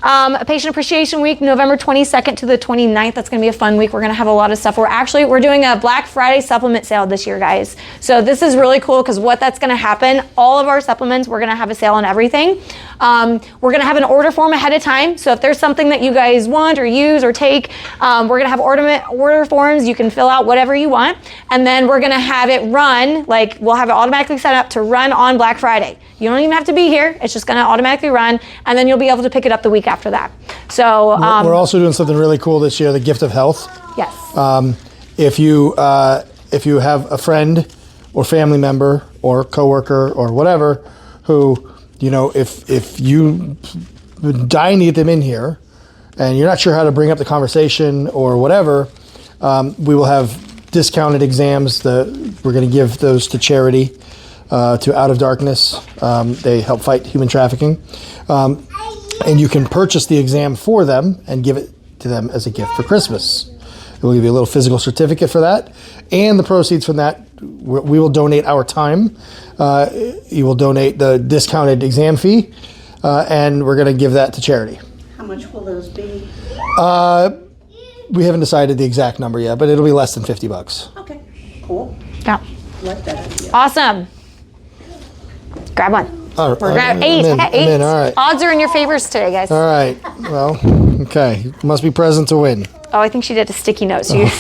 Patient Appreciation Week, November 22nd to the 29th. That's going to be a fun week. We're going to have a lot of stuff. We're doing a Black Friday supplement sale this year, guys. So this is really cool because what that's going to happen, all of our supplements, we're going to have a sale on everything. We're going to have an order form ahead of time. So if there's something that you guys want or use or take, we're going to have order forms. You can fill out whatever you want. And then we're going to have it run, like we'll have it automatically set up to run on Black Friday. You don't even have to be here. It's just going to automatically run. And then you'll be able to pick it up the week after that. So We're also doing something really cool this year, the gift of health. yes. If you have a friend or family member or coworker or whatever who, if you dying to get them in here and you're not sure how to bring up the conversation or whatever, we will have discounted exams. We're going to give those to charity, to Out of Darkness. They help fight human trafficking. And you can purchase the exam for them and give it to them as a gift for Christmas. We'll give you a little physical certificate for that. And the proceeds from that, we will donate our time. You will donate the discounted exam fee, and we're going to give that to charity. How much will those be? We haven't decided the exact number yet, but it'll be less than $50. Okay, cool. Yeah. Like that idea. Awesome. Grab one. All right, We're I'm eight. in, I'm Eight. in, all right. Odds are in your favors today, guys. All right. Well, okay. Must be present to win. Oh, I think she did a sticky note. So You want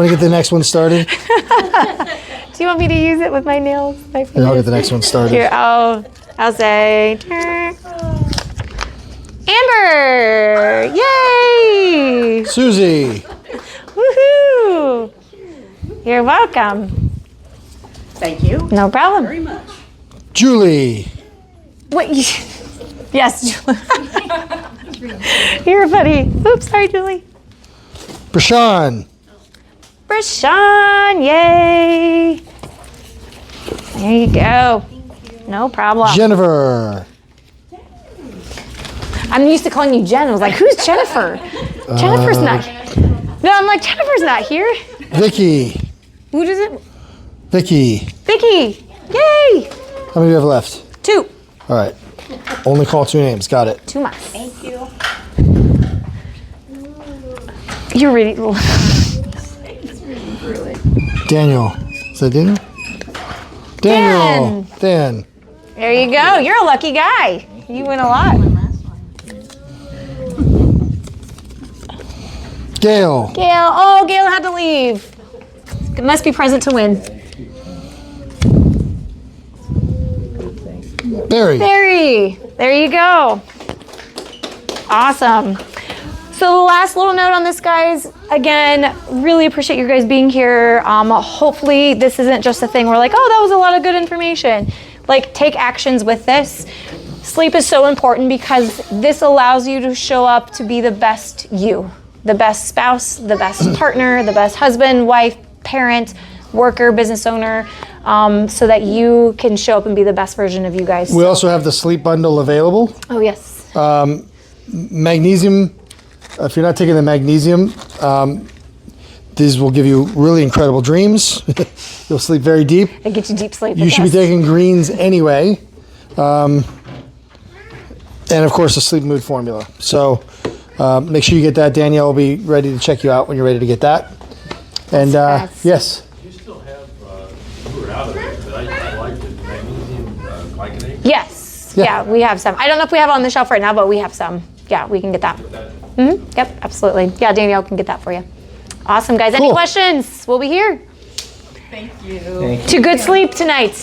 to get the next one started? do you want me to use it with my nails? My Here, I'll get the next one started. Here, I'll say, Amber! Yay! Susie. Woohoo! You're welcome. Thank you No problem. very much. Julie. Wait. Yes, Julie. You're funny. Oops, sorry, Julie. Prashan. Rashawn, yay! There you go. No problem. Jennifer. I'm used to calling you Jen. I was like, who's Jennifer? Jennifer's not. No, I'm like, Jennifer's not here. Vicky. Who does it? Vicky. Vicky. Yay! How many do you have left? 2. All right. Only call 2 names. Got it. 2 months. Thank you. You're really. Daniel. Is that Daniel? Daniel. Dan. There you go. You're a lucky guy. You win a lot. Gail. Gail. Oh, Gail had to leave. It must be present to win. Barry. Barry. There you go. Awesome. So the last little note on this, guys, again, really appreciate you guys being here. Hopefully this isn't just a thing where like, oh, that was a lot of good information. Like, take actions with this. Sleep is so important because this allows you to show up to be the best you, the best spouse, the best partner, the best husband, wife, parent, worker, business owner, so that you can show up and be the best version of you guys. We also have the sleep bundle available. Oh, yes. Magnesium. If you're not taking the magnesium, these will give you really incredible dreams. You'll sleep very deep. It gets you deep sleep. You should be taking greens anyway. And of course, the sleep mood formula. So make sure you get that. Danielle will be ready to check you out when you're ready to get that. And yes. You still have, you were out of it, but I like the magnesium glycinate. Yes. Yeah. Yeah, we have some. I don't know if we have it on the shelf right now, but we have some. Yeah, we can get that. Yep, absolutely. Yeah, Danielle can get that for you. Awesome, guys. Any Cool. questions? We'll be here. Thank you. To good sleep tonight.